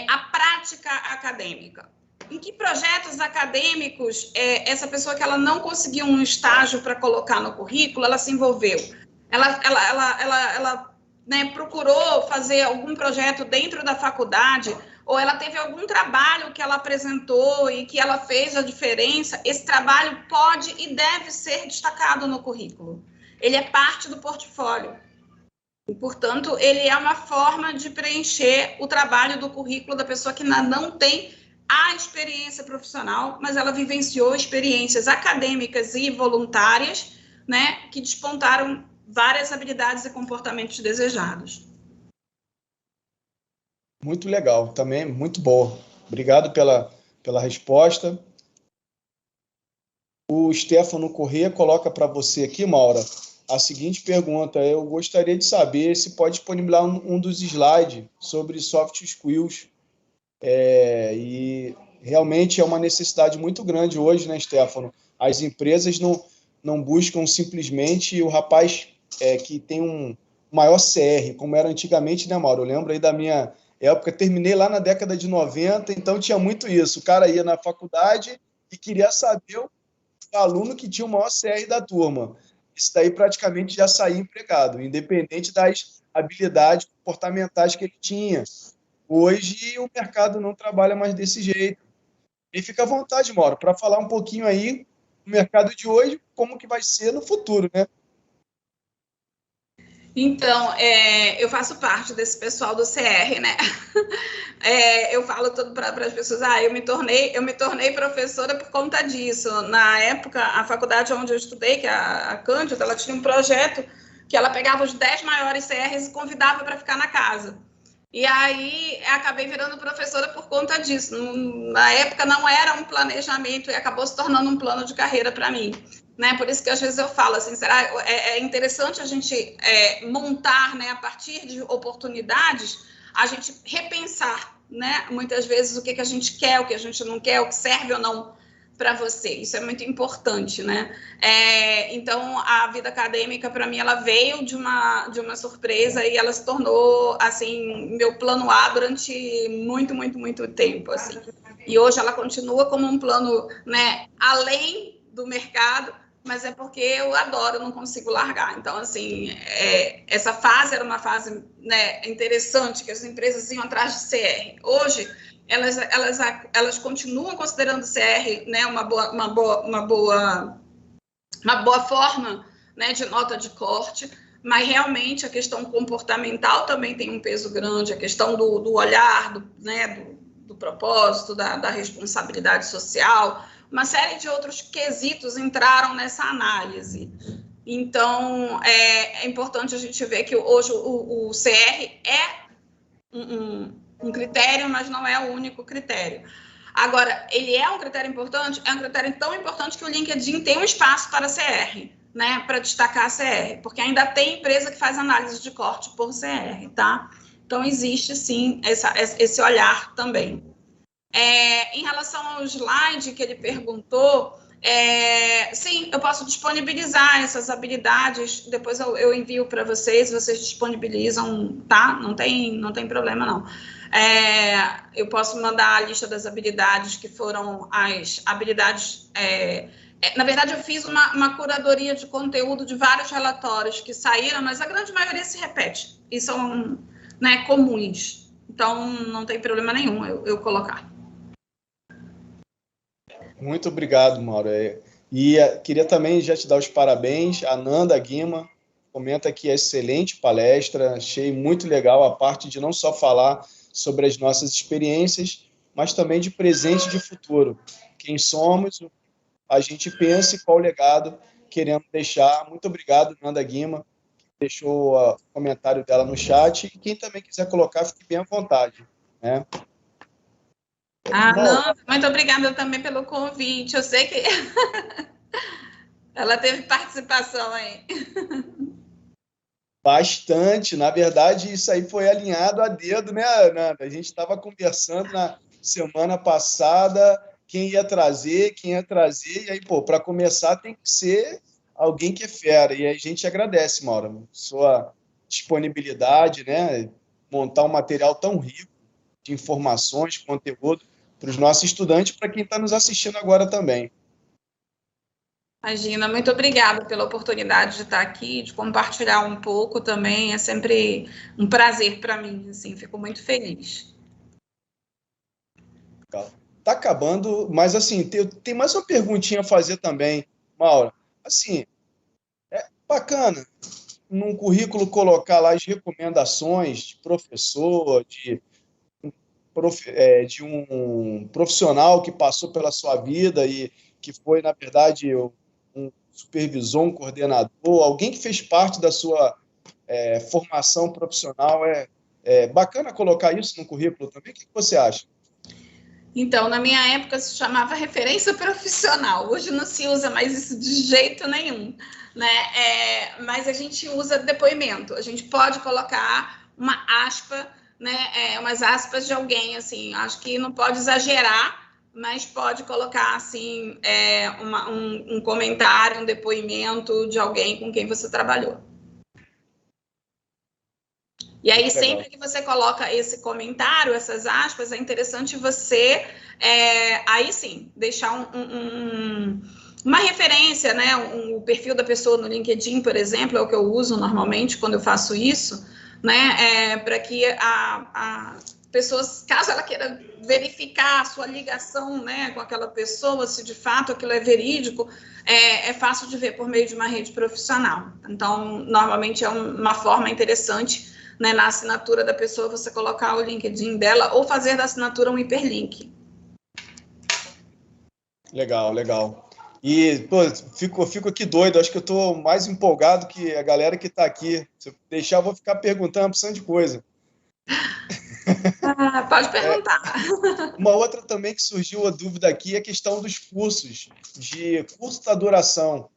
a prática acadêmica. Em que projetos acadêmicos essa pessoa que ela não conseguiu um estágio para colocar no currículo, ela se envolveu? Ela né, procurou fazer algum projeto dentro da faculdade, ou ela teve algum trabalho que ela apresentou e que ela fez a diferença? Esse trabalho pode e deve ser destacado no currículo. Ele é parte do portfólio. E, portanto, ele é uma forma de preencher o trabalho do currículo da pessoa que não tem a experiência profissional, mas ela vivenciou experiências acadêmicas e voluntárias, né, que despontaram várias habilidades e comportamentos desejados. Muito legal, também muito boa. Obrigado pela resposta. O Stefano Corrêa coloca para você aqui, Maura, a seguinte pergunta. Eu gostaria de saber se pode disponibilizar um dos slides sobre soft skills. E realmente é uma necessidade muito grande hoje, né, Stefano? As empresas não buscam simplesmente o rapaz que tem um maior CR, como era antigamente, né, Mauro? Eu lembro aí da minha época, terminei lá na década de 90, então tinha muito isso. O cara ia na faculdade e queria saber o aluno que tinha o maior CR da turma. Isso daí praticamente já saía empregado, independente das habilidades comportamentais que ele tinha. Hoje o mercado não trabalha mais desse jeito. E fica à vontade, Mauro, para falar um pouquinho aí do mercado de hoje, como que vai ser no futuro, né? Então, eu faço parte desse pessoal do CR, né? Eu falo tudo para as pessoas, eu me tornei professora por conta disso. Na época, a faculdade onde eu estudei, que é a Cândida, ela tinha um projeto que ela pegava os 10 maiores CRs e convidava para ficar na casa. E aí, acabei virando professora por conta disso. Na época, não era um planejamento e acabou se tornando um plano de carreira para mim. Né? Por isso que às vezes eu falo assim, é interessante a gente montar, né, a partir de oportunidades, a gente repensar, né, muitas vezes o que a gente quer, o que a gente não quer, o que serve ou não para você. Isso é muito importante, né? Então, a vida acadêmica, para mim, ela veio de uma surpresa e ela se tornou, assim, meu plano A durante muito, muito, muito tempo, assim. E hoje ela continua como um plano, né, além do mercado, mas é porque eu adoro, eu não consigo largar. Então, assim, essa fase era uma fase, né, interessante, que as empresas iam atrás de CR. Hoje, elas continuam considerando o CR, né, uma boa forma, né, de nota de corte, mas realmente a questão comportamental também tem um peso grande, a questão do olhar, do propósito, da responsabilidade social. Uma série de outros quesitos entraram nessa análise. Então, é importante a gente ver que hoje o CR é um critério, mas não é o único critério. Agora, ele é um critério importante? É um critério tão importante que o LinkedIn tem um espaço para CR, né? Para destacar a CR, porque ainda tem empresa que faz análise de corte por CR, tá? Então, existe, sim, esse olhar também. Em relação ao slide que ele perguntou, sim, eu posso disponibilizar essas habilidades, depois eu envio para vocês disponibilizam, tá? Não tem problema, não. Eu posso mandar a lista das habilidades que foram as habilidades... na verdade, eu fiz uma curadoria de conteúdo de vários relatórios que saíram, mas a grande maioria se repete, e são, né, comuns. Então, não tem problema nenhum eu colocar. Muito obrigado, Mauro. E queria também já te dar os parabéns. A Nanda Guima comenta que é excelente palestra, achei muito legal a parte de não só falar sobre as nossas experiências, mas também de presente e de futuro. Quem somos, a gente pensa e qual legado queremos deixar. Muito obrigado, Nanda Guima, que deixou o comentário dela no chat. E quem também quiser colocar, fique bem à vontade, né? Não, muito obrigada também pelo convite. Eu sei que ela teve participação aí. Bastante. Na verdade, isso aí foi alinhado a dedo, né, Nanda? A gente estava conversando na semana passada quem ia trazer, e aí, pô, para começar tem que ser alguém que é fera. E a gente agradece, Mauro, sua disponibilidade, né? Montar um material tão rico de informações, conteúdo para os nossos estudantes, para quem está nos assistindo agora também. Imagina, muito obrigada pela oportunidade de estar aqui, de compartilhar um pouco também. É sempre um prazer para mim, assim, fico muito feliz. Tá acabando, mas assim, tem mais uma perguntinha a fazer também, Mauro. Assim, é bacana num currículo colocar lá as recomendações de professor, de um profissional que passou pela sua vida e que foi, na verdade, um supervisor, um coordenador, alguém que fez parte da sua formação profissional. É bacana colocar isso no currículo também? O que você acha? Então, na minha época se chamava referência profissional. Hoje não se usa mais isso de jeito nenhum, né? Mas a gente usa depoimento. A gente pode colocar uma aspa, né? Umas aspas de alguém, assim. Acho que não pode exagerar, mas pode colocar, assim, um comentário, um depoimento de alguém com quem você trabalhou. E aí, sempre que você coloca esse comentário, essas aspas, é interessante você, aí sim, deixar uma referência, né? O perfil da pessoa no LinkedIn, por exemplo, é o que eu uso normalmente quando eu faço isso, né? Para que a pessoa, caso ela queira verificar a sua ligação, né, com aquela pessoa, se de fato aquilo é verídico, é fácil de ver por meio de uma rede profissional. Então, normalmente é uma forma interessante, né, na assinatura da pessoa, você colocar o LinkedIn dela ou fazer da assinatura um hiperlink. Legal, legal. E, pô, fico aqui doido, acho que eu estou mais empolgado que a galera que está aqui. Se eu deixar, eu vou ficar perguntando uma de coisa. Pode perguntar. Uma outra também que surgiu a dúvida aqui é a questão dos cursos, de curta duração.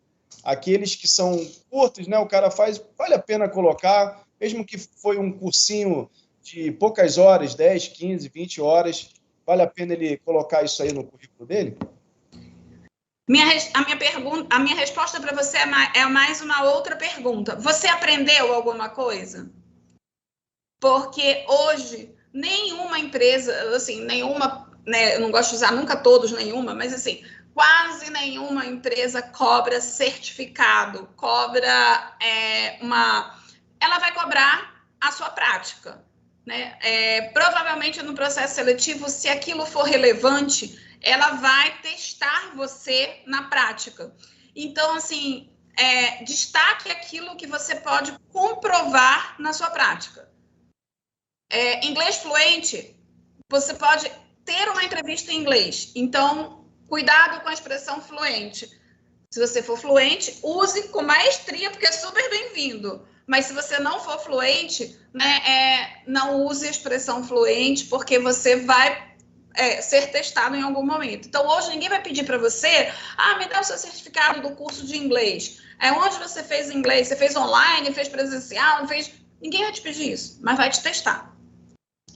Aqueles que são curtos, né? O cara faz, vale a pena colocar, mesmo que foi um cursinho de poucas horas, 10, 15, 20 horas, vale a pena ele colocar isso aí no currículo dele? A minha resposta para você é mais uma outra pergunta. Você aprendeu alguma coisa? Porque hoje, nenhuma empresa, assim, nenhuma, né, eu não gosto de usar nunca todos, nenhuma, mas assim, quase nenhuma empresa cobra certificado, ela vai cobrar a sua prática, né? Provavelmente no processo seletivo, se aquilo for relevante, ela vai testar você na prática. Então, assim, destaque aquilo que você pode comprovar na sua prática. Inglês fluente, você pode ter uma entrevista em inglês. Então, cuidado com a expressão fluente. Se você for fluente, use com maestria, porque é super bem-vindo. Mas se você não for fluente, né, não use a expressão fluente, porque você vai ser testado em algum momento. Então, hoje, ninguém vai pedir para você, me dá o seu certificado do curso de inglês. Onde você fez inglês? Você fez online, fez presencial, não fez... Ninguém vai te pedir isso, mas vai te testar.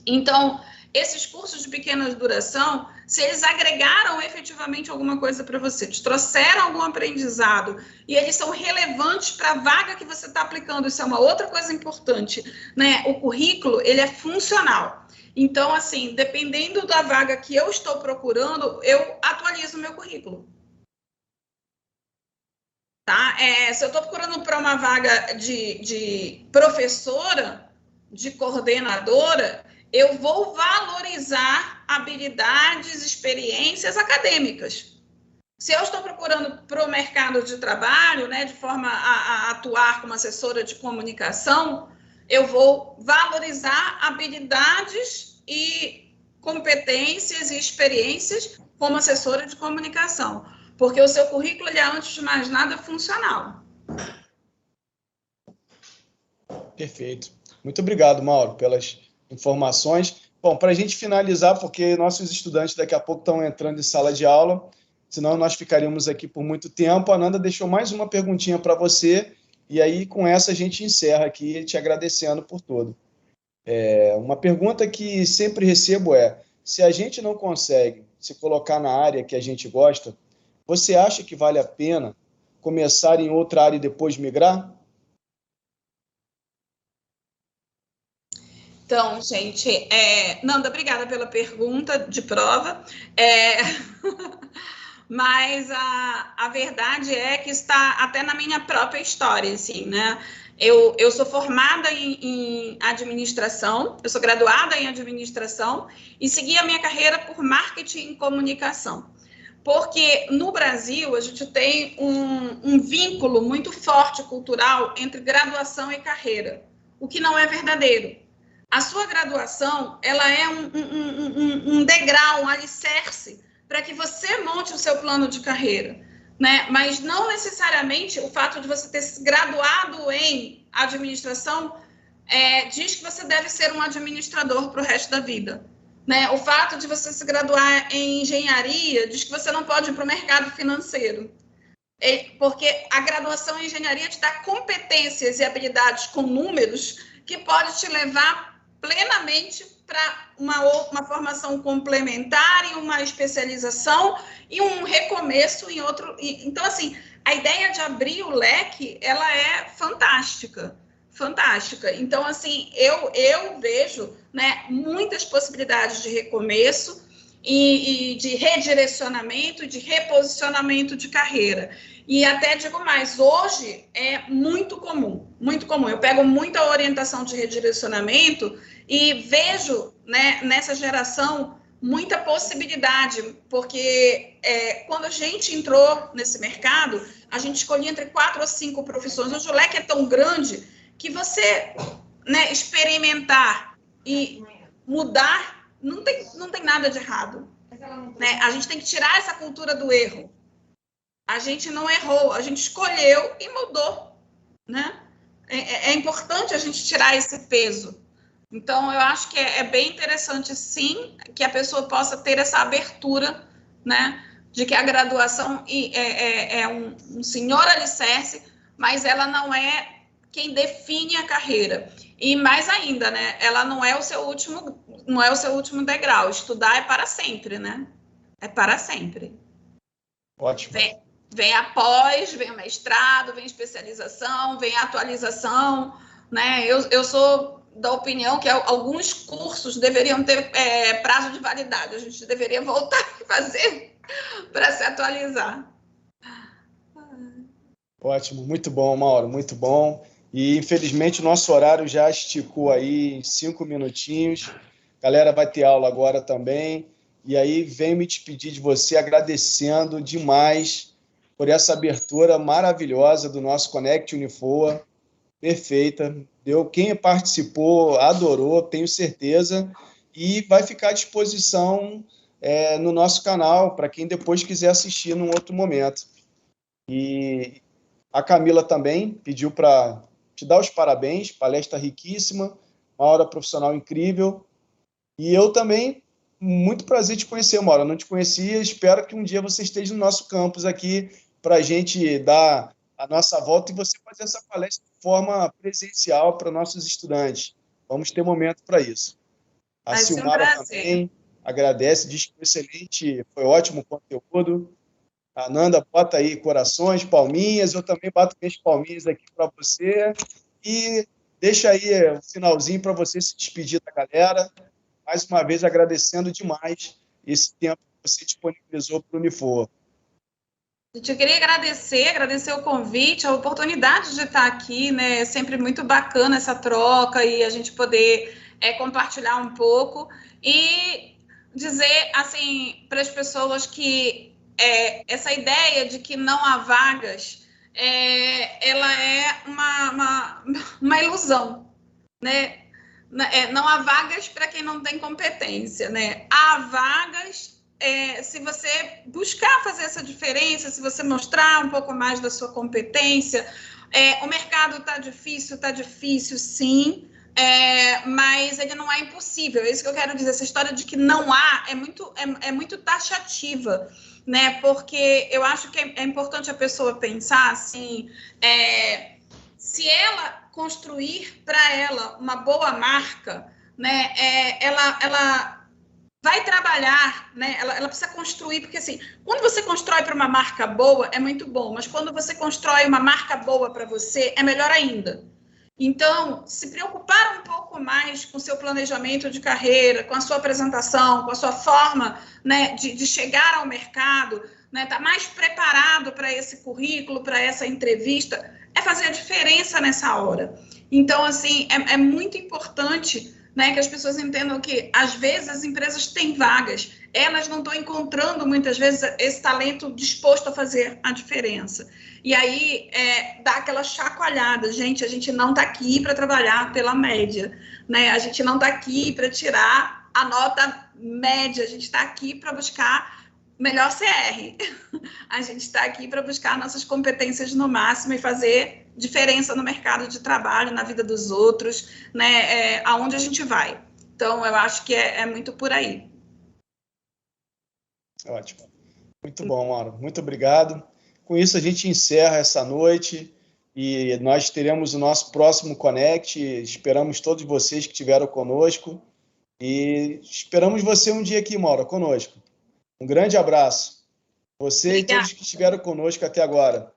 Então, esses cursos de pequena duração, se eles agregaram efetivamente alguma coisa para você, te trouxeram algum aprendizado e eles são relevantes para a vaga que você está aplicando, isso é uma outra coisa importante, né? O currículo, ele é funcional. Então, assim, dependendo da vaga que eu estou procurando, eu atualizo o meu currículo. Tá? Se eu estou procurando para uma vaga de professora, de coordenadora, eu vou valorizar habilidades, experiências acadêmicas. Se eu estou procurando para o mercado de trabalho, né, de forma a atuar como assessora de comunicação, eu vou valorizar habilidades e competências e experiências como assessora de comunicação. Porque o seu currículo, ele é, antes de mais nada, funcional. Perfeito. Muito obrigado, Mauro, pelas informações. Bom, para a gente finalizar, porque nossos estudantes daqui a pouco estão entrando em sala de aula, senão nós ficaríamos aqui por muito tempo. A Nanda deixou mais uma perguntinha para você, e aí com essa a gente encerra aqui, te agradecendo por tudo. Uma pergunta que sempre recebo é, se a gente não consegue se colocar na área que a gente gosta, você acha que vale a pena começar em outra área e depois migrar? Então, gente, Nanda, obrigada pela pergunta de prova. Mas a verdade é que está até na minha própria história, assim, né? Eu sou formada em administração, eu sou graduada em administração e segui a minha carreira por marketing e comunicação. Porque no Brasil a gente tem um vínculo muito forte cultural entre graduação e carreira, o que não é verdadeiro. A sua graduação, ela é um degrau, um alicerce para que você monte o seu plano de carreira, né? Mas não necessariamente o fato de você ter se graduado em administração diz que você deve ser um administrador para o resto da vida. Né? O fato de você se graduar em engenharia diz que você não pode ir para o mercado financeiro. Porque a graduação em engenharia te dá competências e habilidades com números que pode te levar plenamente para uma formação complementar e uma especialização e um recomeço em outro. Então, assim, a ideia de abrir o leque, ela é fantástica. Fantástica. Então, assim, eu vejo, né, muitas possibilidades de recomeço e de redirecionamento, de reposicionamento de carreira. E até digo mais, hoje é muito comum, muito comum. Eu pego muita orientação de redirecionamento e vejo, né, nessa geração muita possibilidade, porque quando a gente entrou nesse mercado, a gente escolhia entre 4 ou 5 profissões. Hoje o leque é tão grande que você, né, experimentar e mudar não tem nada de errado. Né? A gente tem que tirar essa cultura do erro. A gente não errou, a gente escolheu e mudou. Né? É importante a gente tirar esse peso. Então, eu acho que é bem interessante, sim, que a pessoa possa ter essa abertura, né, de que a graduação é um senhor alicerce, mas ela não é quem define a carreira. E mais ainda, né, ela não é o seu último degrau. Estudar é para sempre, né? É para sempre. Ótimo. Vem a pós, vem o mestrado, vem especialização, vem a atualização, né? Eu sou da opinião que alguns cursos deveriam ter prazo de validade. A gente deveria voltar a fazer para se atualizar. Ótimo, muito bom, Mauro, muito bom. E, infelizmente, o nosso horário já esticou aí em 5 minutinhos. A galera vai ter aula agora também. E aí, venho me despedir de você agradecendo demais por essa abertura maravilhosa do nosso Conect Unifoa. Perfeita. Quem participou adorou, tenho certeza. E vai ficar à disposição no nosso canal para quem depois quiser assistir num outro momento. E a Camila também pediu para te dar os parabéns, palestra riquíssima, uma hora profissional incrível. E eu também, muito prazer te conhecer, Mauro. Eu não te conhecia, espero que um dia você esteja no nosso campus aqui para a gente dar a nossa volta e você fazer essa palestra de forma presencial para nossos estudantes. Vamos ter momento para isso. A Vai ser um Silmara prazer. também agradece, diz que foi excelente, foi ótimo o conteúdo. A Nanda bota aí corações, palminhas, eu também bato minhas palminhas aqui para você. E deixa aí um finalzinho para você se despedir da galera. Mais uma vez agradecendo demais esse tempo que você disponibilizou para o Unifor. Gente, eu queria agradecer o convite, a oportunidade de estar aqui, né? É sempre muito bacana essa troca e a gente poder compartilhar um pouco e dizer assim para as pessoas que essa ideia de que não há vagas, ela é uma ilusão, né? Não há vagas para quem não tem competência, né? Há vagas se você buscar fazer essa diferença, se você mostrar um pouco mais da sua competência. O mercado está difícil, sim, mas ele não é impossível. É isso que eu quero dizer. Essa história de que não há é muito taxativa, né? Porque eu acho que é importante a pessoa pensar assim, se ela construir para ela uma boa marca, né? Ela vai trabalhar, né? Ela precisa construir, porque assim, quando você constrói para uma marca boa, é muito bom, mas quando você constrói uma marca boa para você, é melhor ainda. Então, se preocupar um pouco mais com o seu planejamento de carreira, com a sua apresentação, com a sua forma, né, de chegar ao mercado, né, tá mais preparado para esse currículo, para essa entrevista, é fazer a diferença nessa hora. Então, assim, é muito importante, né, que as pessoas entendam que, às vezes, as empresas têm vagas, elas não estão encontrando, muitas vezes, esse talento disposto a fazer a diferença. E aí, dá aquela chacoalhada. Gente, a gente não está aqui para trabalhar pela média, né? A gente não está aqui para tirar a nota média, a gente está aqui para buscar melhor CR. A gente está aqui para buscar nossas competências no máximo e fazer diferença no mercado de trabalho, na vida dos outros, né? Aonde a gente vai. Então, eu acho que é muito por aí. Ótimo. Muito bom, Mauro. Muito obrigado. Com isso, a gente encerra essa noite e nós teremos o nosso próximo Connect. Esperamos todos vocês que estiveram conosco e esperamos você um dia aqui, Mauro, conosco. Um grande abraço. Você Obrigada. e todos que estiveram conosco até agora.